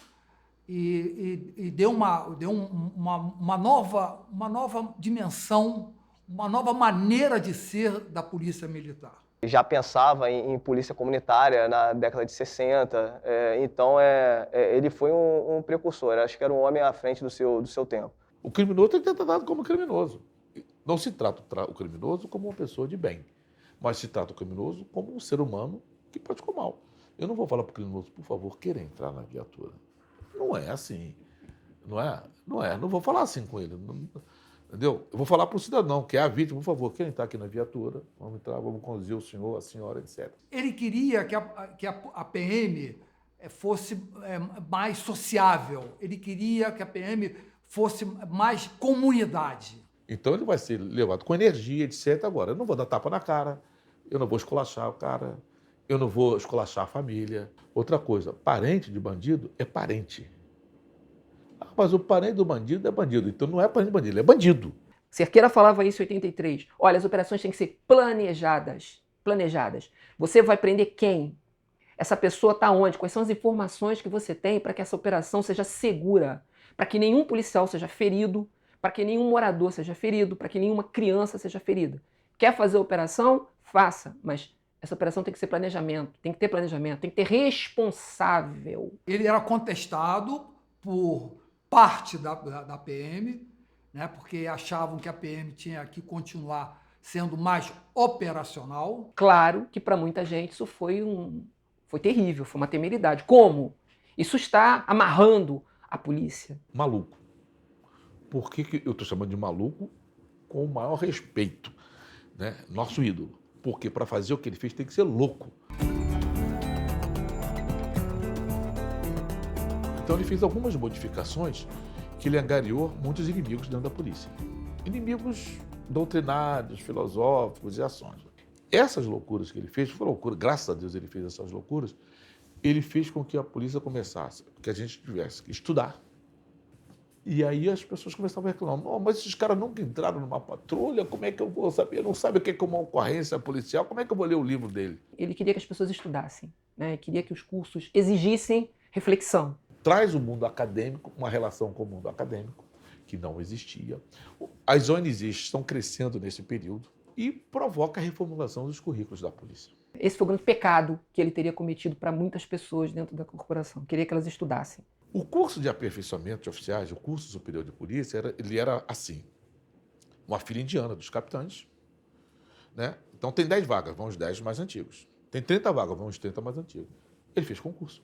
e deu uma nova dimensão, uma nova maneira de ser da polícia militar. Já pensava em polícia comunitária na década de 60, então ele foi um precursor, acho que era um homem à frente do seu tempo. O criminoso tem que ser tratado como criminoso. Não se trata o criminoso como uma pessoa de bem, mas se trata o criminoso como um ser humano que praticou mal. Eu não vou falar para o criminoso, por favor, queira entrar na viatura. Não é assim. Não vou falar assim com ele. Entendeu? Eu vou falar para o cidadão, que é a vítima, por favor, quem está aqui na viatura, vamos entrar, vamos conduzir o senhor, a senhora, etc. Ele queria que a PM fosse mais sociável, ele queria que a PM fosse mais comunidade. Então ele vai ser levado com energia, etc. Agora, eu não vou dar tapa na cara, eu não vou esculachar o cara, eu não vou esculachar a família. Outra coisa, parente de bandido é parente. Mas o parente do bandido é bandido. Então não é parente do bandido, ele é bandido. Cerqueira falava isso em 83. Olha, as operações têm que ser planejadas. Você vai prender quem? Essa pessoa está onde? Quais são as informações que você tem para que essa operação seja segura? Para que nenhum policial seja ferido, para que nenhum morador seja ferido, para que nenhuma criança seja ferida. Quer fazer a operação? Faça. Mas essa operação tem que ser planejamento, tem que ter planejamento, tem que ter responsável. Ele era contestado por parte da PM, né, porque achavam que a PM tinha que continuar sendo mais operacional. Claro que para muita gente isso foi terrível, foi uma temeridade. Como? Isso está amarrando a polícia. Maluco. Por que eu estou chamando de maluco? Com o maior respeito, né? Nosso ídolo. Porque para fazer o que ele fez tem que ser louco. Então ele fez algumas modificações que ele angariou muitos inimigos dentro da polícia. Inimigos doutrinários, filosóficos e ações. Essas loucuras que ele fez, foi loucura, graças a Deus ele fez essas loucuras, ele fez com que a polícia começasse, que a gente tivesse que estudar. E aí as pessoas começavam a reclamar, oh, mas esses caras nunca entraram numa patrulha, como é que eu vou saber? Eu não sabe o que é uma ocorrência policial, como é que eu vou ler o livro dele? Ele queria que as pessoas estudassem, né? Queria que os cursos exigissem reflexão. Traz o mundo acadêmico, uma relação com o mundo acadêmico, que não existia. As ONGs estão crescendo nesse período e provoca a reformulação dos currículos da polícia. Esse foi o grande pecado que ele teria cometido para muitas pessoas dentro da corporação. Queria que elas estudassem. O curso de aperfeiçoamento de oficiais, o curso superior de polícia, ele era assim, uma fila indiana dos capitães, né? Então tem 10 vagas, vão os 10 mais antigos. Tem 30 vagas, vão os 30 mais antigos. Ele fez concurso.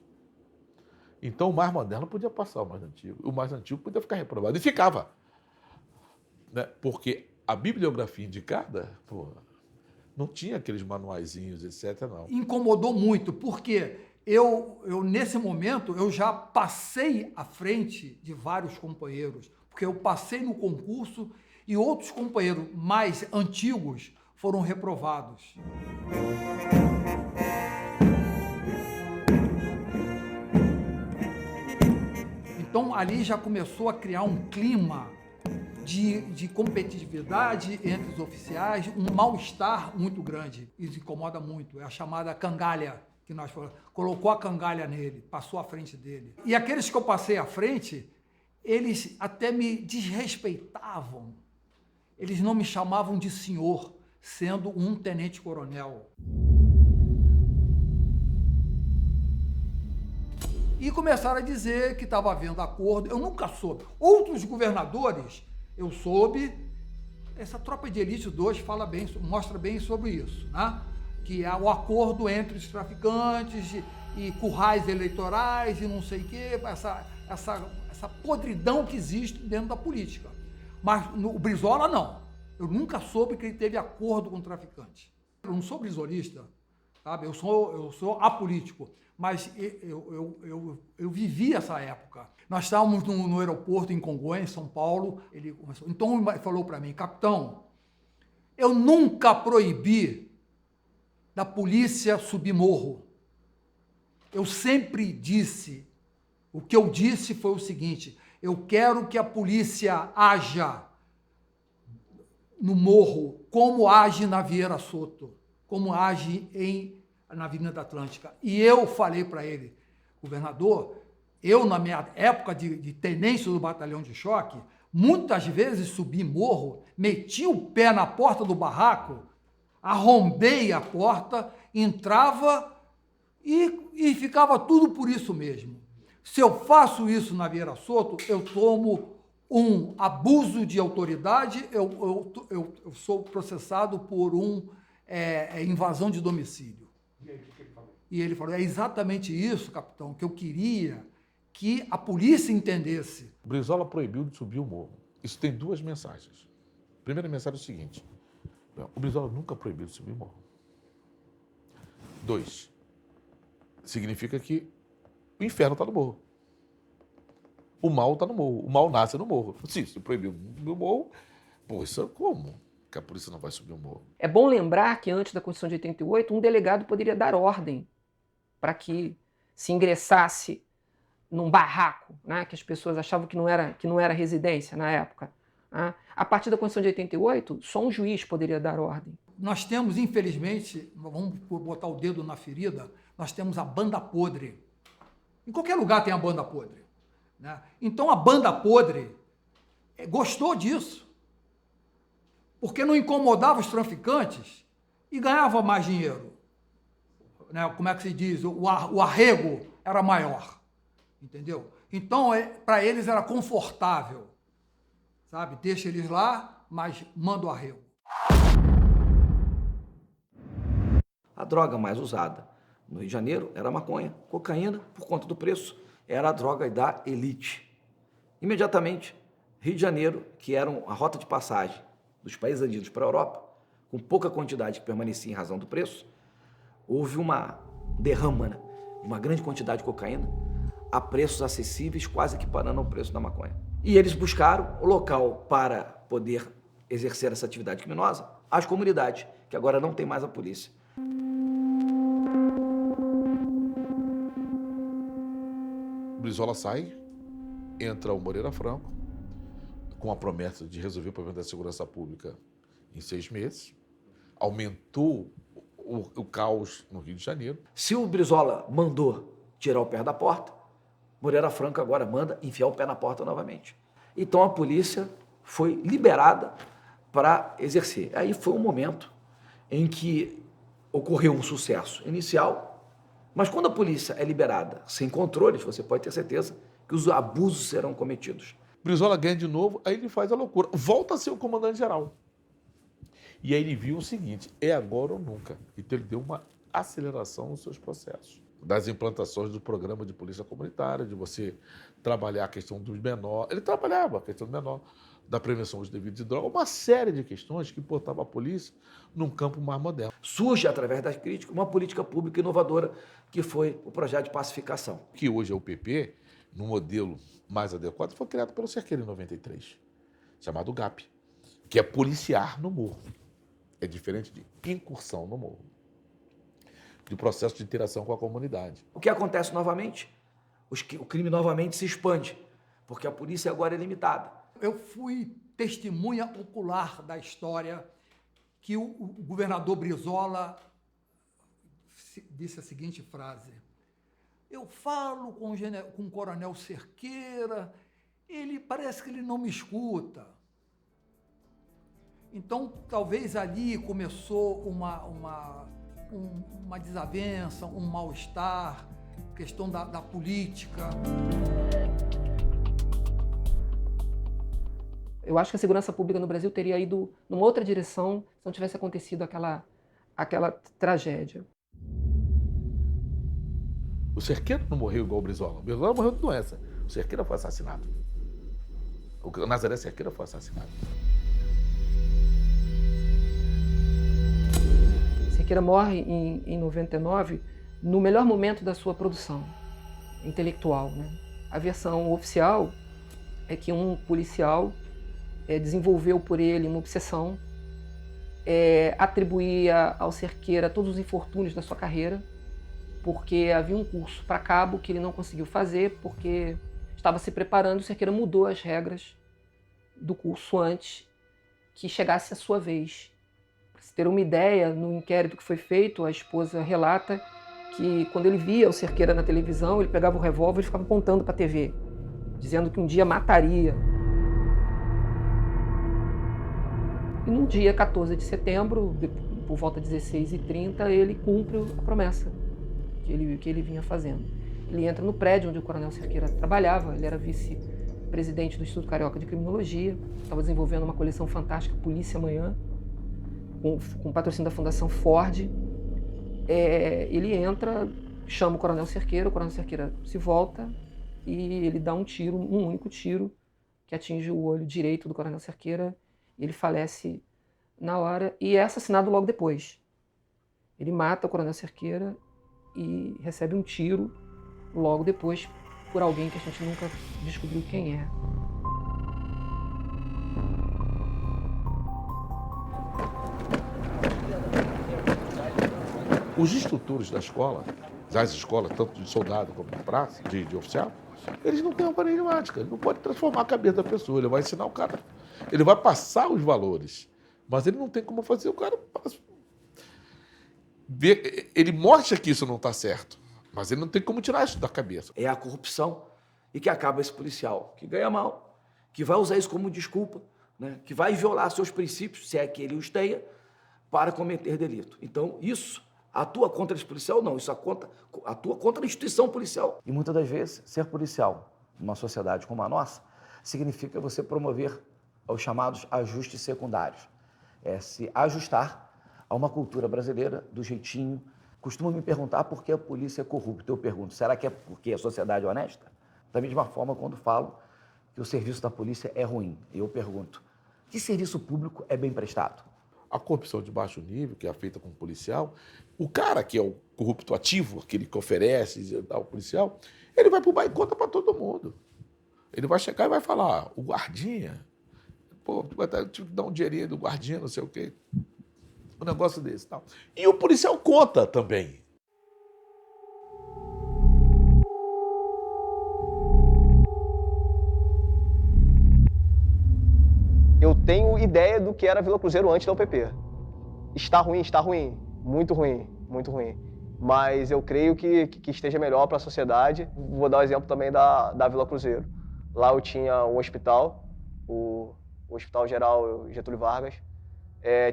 Então o mais moderno podia passar o mais antigo, o mais antigo podia ficar reprovado. E ficava. Né? Porque a bibliografia indicada, não tinha aqueles manuaizinhos, etc. não. Incomodou muito, porque eu nesse momento, eu já passei à frente de vários companheiros, porque eu passei no concurso e outros companheiros mais antigos foram reprovados. Então, ali já começou a criar um clima de competitividade entre os oficiais, um mal-estar muito grande. Isso incomoda muito. É a chamada cangalha, que nós falamos. Colocou a cangalha nele, passou à frente dele. E aqueles que eu passei à frente, eles até me desrespeitavam. Eles não me chamavam de senhor, sendo um tenente-coronel. E começaram a dizer que estava havendo acordo. Eu nunca soube. Outros governadores, eu soube. Essa tropa de elite 2 fala bem, mostra bem sobre isso, né? Que é o acordo entre os traficantes e currais eleitorais e não sei o quê, essa podridão que existe dentro da política. Mas o Brizola, não. Eu nunca soube que ele teve acordo com o traficante. Eu não sou brisolista, sabe? Eu sou apolítico. Mas eu vivi essa época. Nós estávamos no aeroporto em Congonhas, São Paulo. Ele começou. Então ele falou para mim, capitão, Eu nunca proibi da polícia subir morro. Eu sempre disse, o que eu disse foi o seguinte: eu quero que a polícia haja no morro como age na Vieira Soto, como age na Avenida Atlântica. E eu falei para ele, governador, eu na minha época de tenência do batalhão de choque, muitas vezes subi morro, meti o pé na porta do barraco, arrombei a porta, entrava e ficava tudo por isso mesmo. Se eu faço isso na Vieira Soto, eu tomo um abuso de autoridade, eu sou processado por invasão de domicílio. E ele falou, é exatamente isso, capitão, que eu queria que a polícia entendesse. O Brizola proibiu de subir o morro. Isso tem duas mensagens. A primeira mensagem é o seguinte: o Brizola nunca proibiu de subir o morro. 2, significa que o inferno está no morro. O mal está no morro. O mal nasce no morro. Se proibiu subir o morro, pô, isso é como que a polícia não vai subir o morro? É bom lembrar que antes da Constituição de 88, um delegado poderia dar ordem para que se ingressasse num barraco, né, que as pessoas achavam que não era residência na época. Né? A partir da Constituição de 88, só um juiz poderia dar ordem. Nós temos, infelizmente, vamos botar o dedo na ferida, nós temos a banda podre. Em qualquer lugar tem a banda podre. Né? Então a banda podre gostou disso, porque não incomodava os traficantes e ganhava mais dinheiro. Né? Como é que se diz? O arrego era maior. Entendeu? Então, para eles era confortável, sabe? Deixa eles lá, mas manda o arrego. A droga mais usada no Rio de Janeiro era a maconha. Cocaína, por conta do preço, era a droga da elite. Imediatamente, Rio de Janeiro, que era a rota de passagem dos países andinos para a Europa, com pouca quantidade que permanecia em razão do preço, houve uma derrama, né? Uma grande quantidade de cocaína a preços acessíveis, quase equiparando ao preço da maconha. E eles buscaram o local para poder exercer essa atividade criminosa, as comunidades, que agora não tem mais a polícia. O Brizola sai, entra o Moreira Franco, com a promessa de resolver o problema da segurança pública em 6 meses, aumentou o caos no Rio de Janeiro. Se o Brizola mandou tirar o pé da porta, Moreira Franco agora manda enfiar o pé na porta novamente. Então a polícia foi liberada para exercer. Aí foi um momento em que ocorreu um sucesso inicial, mas quando a polícia é liberada sem controles, você pode ter certeza que os abusos serão cometidos. Brizola ganha de novo, aí ele faz a loucura. Volta a ser o comandante-geral. E aí ele viu o seguinte, é agora ou nunca. Então ele deu uma aceleração nos seus processos. Das implantações do programa de polícia comunitária, de você trabalhar a questão dos menores. Ele trabalhava a questão do menor, da prevenção dos delitos de droga, uma série de questões que portava a polícia num campo mais moderno. Surge, através das críticas, uma política pública inovadora, que foi o projeto de pacificação. Que hoje é o PP, no modelo mais adequado, foi criado pelo Cerqueira em 93, chamado GAP, que é policiar no morro. É diferente de incursão no morro, de processo de interação com a comunidade. O que acontece novamente? O crime novamente se expande, porque a polícia agora é limitada. Eu fui testemunha ocular da história que o governador Brizola disse a seguinte frase: eu falo com o coronel Cerqueira, ele parece que ele não me escuta. Então, talvez ali começou uma desavença, um mal-estar, questão da política. Eu acho que a segurança pública no Brasil teria ido numa outra direção se não tivesse acontecido aquela tragédia. O Cerqueira não morreu igual o Brizola. O Brizola morreu de doença. O Cerqueira foi assassinado. O Nazaré Cerqueira foi assassinado. Cerqueira morre em 99, no melhor momento da sua produção intelectual, né? A versão oficial é que um policial desenvolveu por ele uma obsessão atribuía ao Cerqueira todos os infortúnios da sua carreira, porque havia um curso para cabo que ele não conseguiu fazer, porque estava se preparando, o Cerqueira mudou as regras do curso antes que chegasse a sua vez. Para se ter uma ideia, no inquérito que foi feito, a esposa relata que quando ele via o Cerqueira na televisão, ele pegava o revólver e ficava apontando para a TV, dizendo que um dia mataria. E no dia 14 de setembro, por volta de 16h30, ele cumpre a promessa que ele vinha fazendo. Ele entra no prédio onde o Coronel Cerqueira trabalhava, ele era vice-presidente do Instituto Carioca de Criminologia, estava desenvolvendo uma coleção fantástica, Polícia Amanhã, com patrocínio da Fundação Ford. Ele entra, chama o Coronel Cerqueira se volta e ele dá um tiro, um único tiro, que atinge o olho direito do Coronel Cerqueira. Ele falece na hora e é assassinado logo depois. Ele mata o Coronel Cerqueira e recebe um tiro logo depois por alguém que a gente nunca descobriu quem é. Os instrutores da escola, das escolas, tanto de soldado como de praça, de oficial, eles não têm uma paradigmática. Ele não pode transformar a cabeça da pessoa, ele vai ensinar o cara. Ele vai passar os valores, mas ele não tem como fazer o cara ver. Ele mostra que isso não está certo, mas ele não tem como tirar isso da cabeça. É a corrupção e que acaba esse policial, que ganha mal, que vai usar isso como desculpa, né? Que vai violar seus princípios, se é que ele os tenha, para cometer delito. Então, isso atua contra esse policial? Não, isso atua contra a instituição policial. E muitas das vezes, ser policial numa sociedade como a nossa significa você promover os chamados ajustes secundários. É se ajustar a uma cultura brasileira do jeitinho. Costumam me perguntar por que a polícia é corrupta. Eu pergunto, será que é porque a sociedade é honesta? Da mesma forma, quando falo que o serviço da polícia é ruim, eu pergunto, que serviço público é bem prestado? A corrupção de baixo nível, que é feita com o policial, o cara que é o corrupto ativo, aquele que oferece ao policial, ele vai pro bar e conta para todo mundo. Ele vai chegar e vai falar, o guardinha, pô, tu vai dar um dinheirinho do guardinha, não sei o quê. Um negócio desse e tal. E o policial conta também. Eu tenho ideia do que era Vila Cruzeiro antes da UPP. Está ruim, muito ruim, muito ruim. Mas eu creio que esteja melhor para a sociedade. Vou dar o exemplo também da Vila Cruzeiro. Lá eu tinha um hospital, o Hospital Geral Getúlio Vargas,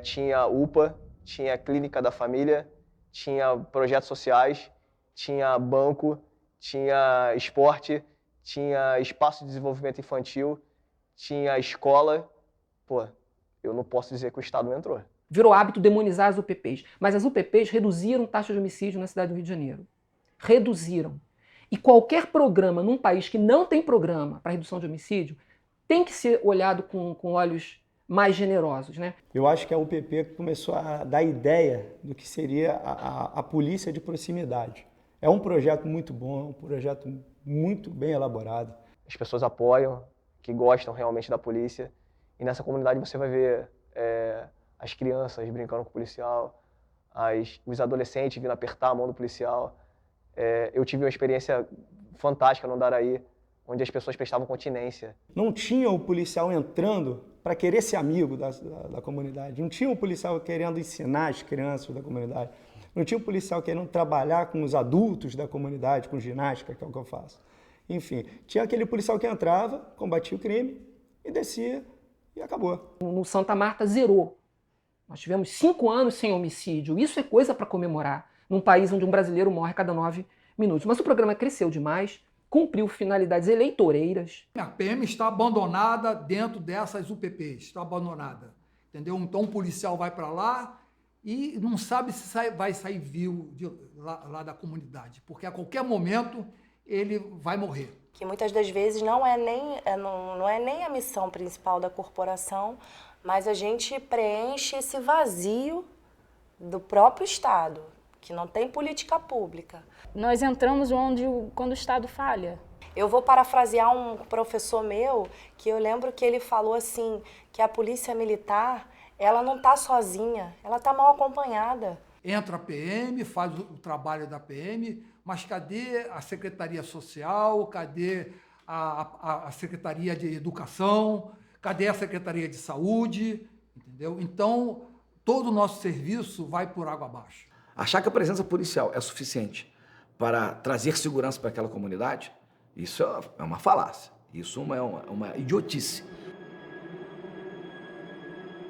tinha UPA, tinha Clínica da Família, tinha projetos sociais, tinha banco, tinha esporte, tinha espaço de desenvolvimento infantil, tinha escola. Pô, eu não posso dizer que o Estado não entrou. Virou hábito demonizar as UPPs, mas as UPPs reduziram a taxa de homicídio na cidade do Rio de Janeiro. Reduziram. E qualquer programa num país que não tem programa para redução de homicídio tem que ser olhado com olhos mais generosos, né? Eu acho que a UPP começou a dar ideia do que seria a polícia de proximidade. É um projeto muito bom, é um projeto muito bem elaborado. As pessoas apoiam, que gostam realmente da polícia. E nessa comunidade você vai ver as crianças brincando com o policial, os adolescentes vindo apertar a mão do policial. Eu tive uma experiência fantástica no Andaraí, onde as pessoas prestavam continência. Não tinha o policial entrando para querer ser amigo da comunidade. Não tinha o policial querendo ensinar as crianças da comunidade. Não tinha o policial querendo trabalhar com os adultos da comunidade, com ginástica, que é o que eu faço. Enfim, tinha aquele policial que entrava, combatia o crime e descia e acabou. No Santa Marta zerou. Nós tivemos 5 anos sem homicídio. Isso é coisa para comemorar num país onde um brasileiro morre a cada 9 minutos. Mas o programa cresceu demais, cumpriu finalidades eleitoreiras. A PM está abandonada dentro dessas UPPs, está abandonada. Entendeu? Então o policial vai para lá e não sabe se vai sair vivo lá da comunidade, porque a qualquer momento ele vai morrer. Que muitas das vezes não é nem a missão principal da corporação, mas a gente preenche esse vazio do próprio Estado, que não tem política pública. Nós entramos quando o Estado falha. Eu vou parafrasear um professor meu, que eu lembro que ele falou assim, que a polícia militar ela não está sozinha, ela está mal acompanhada. Entra a PM, faz o trabalho da PM, mas cadê a Secretaria Social, cadê a Secretaria de Educação, cadê a Secretaria de Saúde, entendeu? Então, todo o nosso serviço vai por água abaixo. Achar que a presença policial é suficiente para trazer segurança para aquela comunidade, isso é uma falácia, isso é uma idiotice.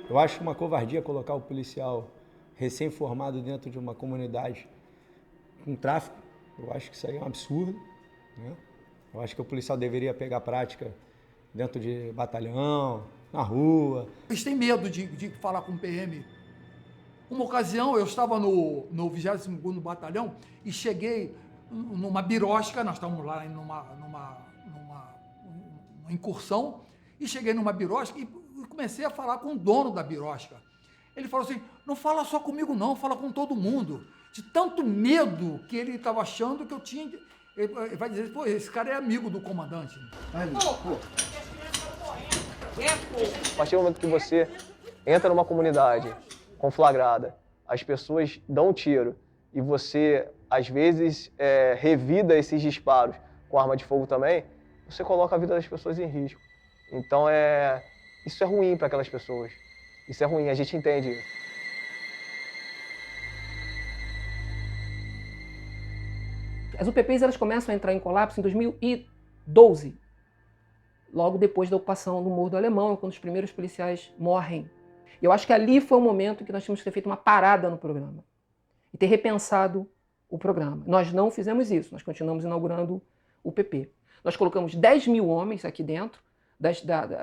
Eu acho uma covardia colocar o policial recém-formado dentro de uma comunidade com tráfico. Eu acho que isso aí é um absurdo, né? Eu acho que o policial deveria pegar prática dentro de batalhão, na rua. Eles têm medo de falar com o PM. Uma ocasião, eu estava no 22º Batalhão e cheguei numa birosca, nós estávamos lá numa incursão, e cheguei numa birosca e comecei a falar com o dono da birosca. Ele falou assim, não fala só comigo não, fala com todo mundo. De tanto medo que ele estava achando que eu tinha... Ele vai dizer, pô, esse cara é amigo do comandante. A partir do momento que você entra numa comunidade conflagrada, as pessoas dão um tiro e você, às vezes, revida esses disparos com arma de fogo também, você coloca a vida das pessoas em risco. Então, isso é ruim para aquelas pessoas. Isso é ruim, a gente entende isso. As UPPs elas começam a entrar em colapso em 2012, logo depois da ocupação do Morro do Alemão, quando os primeiros policiais morrem. E eu acho que ali foi o momento que nós tínhamos que ter feito uma parada no programa e ter repensado o programa. Nós não fizemos isso, nós continuamos inaugurando o PP. Nós colocamos 10 mil homens aqui dentro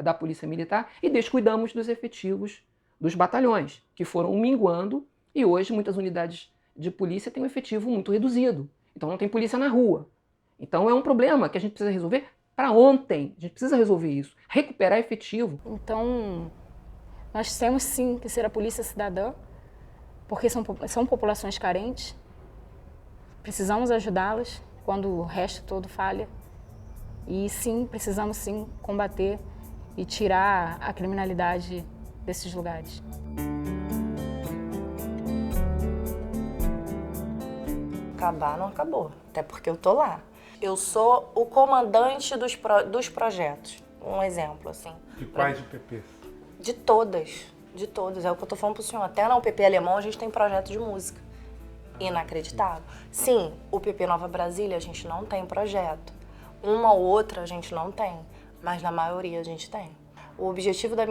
da Polícia Militar e descuidamos dos efetivos dos batalhões, que foram minguando, e hoje muitas unidades de polícia têm um efetivo muito reduzido. Então não tem polícia na rua. Então é um problema que a gente precisa resolver para ontem. A gente precisa resolver isso, recuperar efetivo. Então, nós temos sim que ser a polícia cidadã, porque são populações carentes. Precisamos ajudá-las quando o resto todo falha. E sim, precisamos sim combater e tirar a criminalidade desses lugares. Acabar não acabou, até porque eu tô lá. Eu sou o comandante dos projetos, um exemplo, assim. De quais UPPs? De todas, é o que eu tô falando pro senhor. Até na UPP Alemão a gente tem projeto de música. Inacreditável. Sim, o UPP Nova Brasília a gente não tem projeto. Uma ou outra a gente não tem, mas na maioria a gente tem. O objetivo da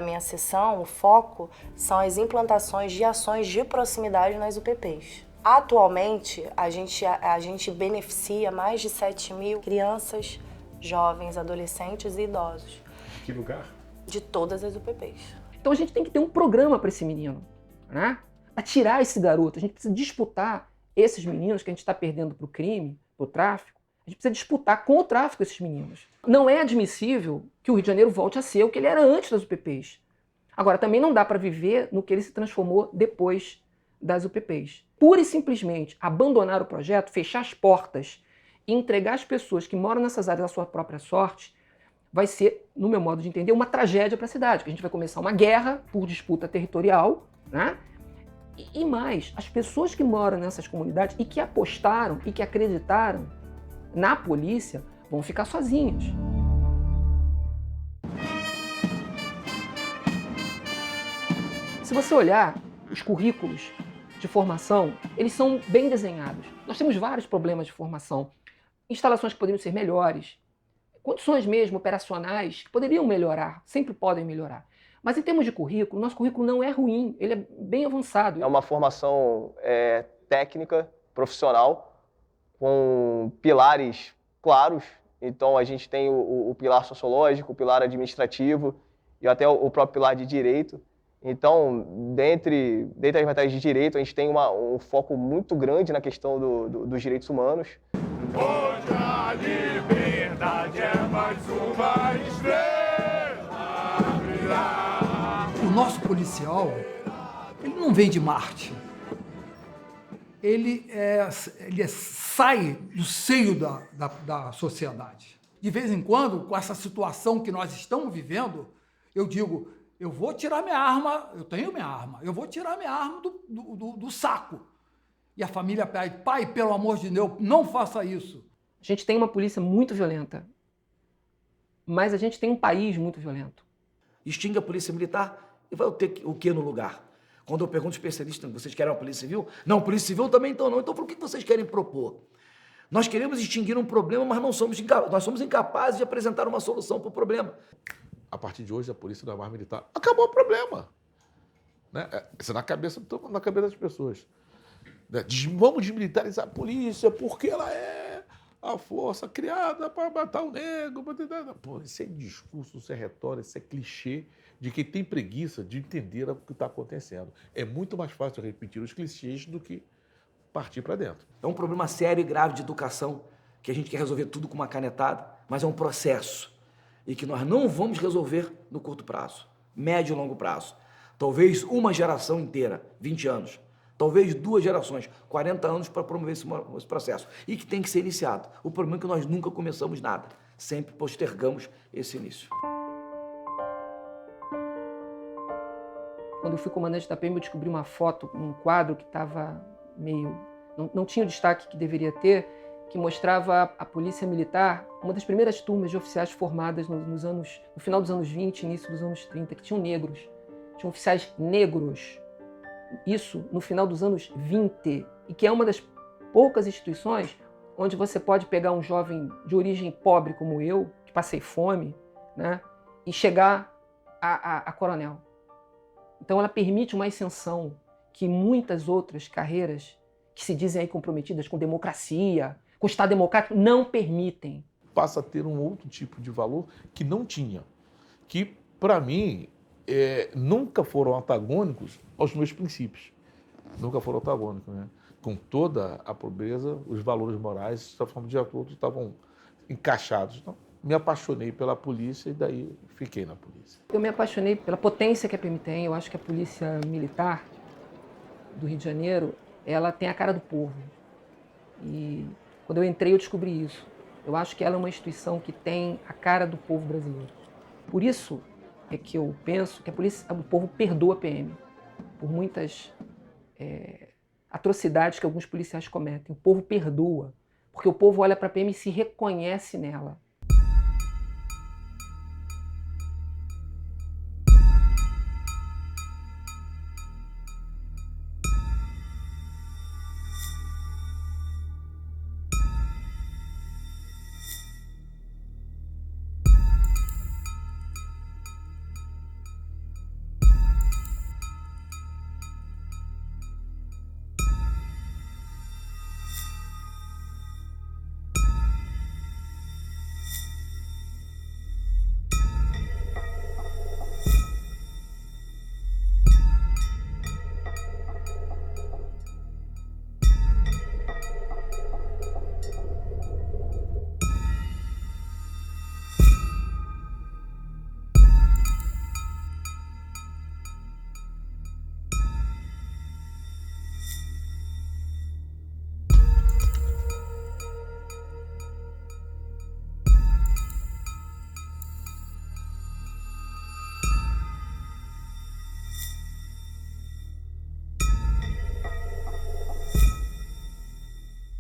minha sessão, o foco, são as implantações de ações de proximidade nas UPPs. Atualmente, a gente beneficia mais de 7 mil crianças, jovens, adolescentes e idosos. De que lugar? De todas as UPPs. Então a gente tem que ter um programa para esse menino, né? Para tirar esse garoto. A gente precisa disputar esses meninos que a gente está perdendo para o crime, para o tráfico. A gente precisa disputar com o tráfico esses meninos. Não é admissível que o Rio de Janeiro volte a ser o que ele era antes das UPPs. Agora, também não dá para viver no que ele se transformou depois das UPPs. Pura e simplesmente abandonar o projeto, fechar as portas e entregar as pessoas que moram nessas áreas à sua própria sorte, vai ser, no meu modo de entender, uma tragédia para a cidade, que a gente vai começar uma guerra por disputa territorial, né? E mais, as pessoas que moram nessas comunidades e que apostaram e que acreditaram na polícia vão ficar sozinhas. Se você olhar os currículos de formação, eles são bem desenhados. Nós temos vários problemas de formação. Instalações que poderiam ser melhores, condições mesmo operacionais que poderiam melhorar, sempre podem melhorar. Mas em termos de currículo, nosso currículo não é ruim, ele é bem avançado. É uma formação técnica, profissional, com pilares claros. Então a gente tem o pilar sociológico, o pilar administrativo e até o próprio pilar de direito. Então, dentre as matérias de direito, a gente tem um foco muito grande na questão dos direitos humanos. Hoje a liberdade é mais uma estrela a brilhar. O nosso policial, ele não vem de Marte. Ele sai do seio da sociedade. De vez em quando, com essa situação que nós estamos vivendo, eu digo, eu vou tirar minha arma, eu tenho minha arma, eu vou tirar minha arma do saco. E a família pede, pai, pelo amor de Deus, não faça isso. A gente tem uma polícia muito violenta, mas a gente tem um país muito violento. Extingue a polícia militar e vai ter o que no lugar? Quando eu pergunto aos especialistas, vocês querem uma polícia civil? Não, polícia civil também então não. Então, por que vocês querem propor? Nós queremos extinguir um problema, mas nós somos incapazes de apresentar uma solução para o problema. A partir de hoje, a polícia não é mais militar. Acabou o problema. Né? Isso é na cabeça das pessoas. Vamos desmilitarizar a polícia porque ela é a força criada para matar o negro. Pô, isso é discurso, isso é retórica, isso é clichê de quem tem preguiça de entender o que está acontecendo. É muito mais fácil repetir os clichês do que partir para dentro. É um problema sério e grave de educação, que a gente quer resolver tudo com uma canetada, mas é um processo e que nós não vamos resolver no curto prazo, médio e longo prazo. Talvez uma geração inteira, 20 anos, talvez 2 gerações, 40 anos para promover esse processo e que tem que ser iniciado. O problema é que nós nunca começamos nada, sempre postergamos esse início. Quando eu fui comandante da PM, eu descobri uma foto, um quadro que estava meio... Não tinha o destaque que deveria ter, que mostrava a polícia militar, uma das primeiras turmas de oficiais formadas no final dos anos 20, início dos anos 30, que tinham negros. Tinham oficiais negros. Isso no final dos anos 20, e que é uma das poucas instituições onde você pode pegar um jovem de origem pobre como eu, que passei fome, né, e chegar a coronel. Então ela permite uma ascensão que muitas outras carreiras que se dizem aí comprometidas com democracia, com o Estado democrático, não permitem. Passa a ter um outro tipo de valor que não tinha, que para mim nunca foram antagônicos aos meus princípios. Nunca foram antagônicos, né? Com toda a pobreza, os valores morais, de forma de acordo, estavam encaixados. Então, me apaixonei pela polícia e daí fiquei na polícia. Eu me apaixonei pela potência que a PM tem. Eu acho que a polícia militar do Rio de Janeiro, ela tem a cara do povo. E quando eu entrei, eu descobri isso. Eu acho que ela é uma instituição que tem a cara do povo brasileiro. Por isso é que eu penso que o povo perdoa a PM por muitas atrocidades que alguns policiais cometem. O povo perdoa, porque o povo olha para a PM e se reconhece nela.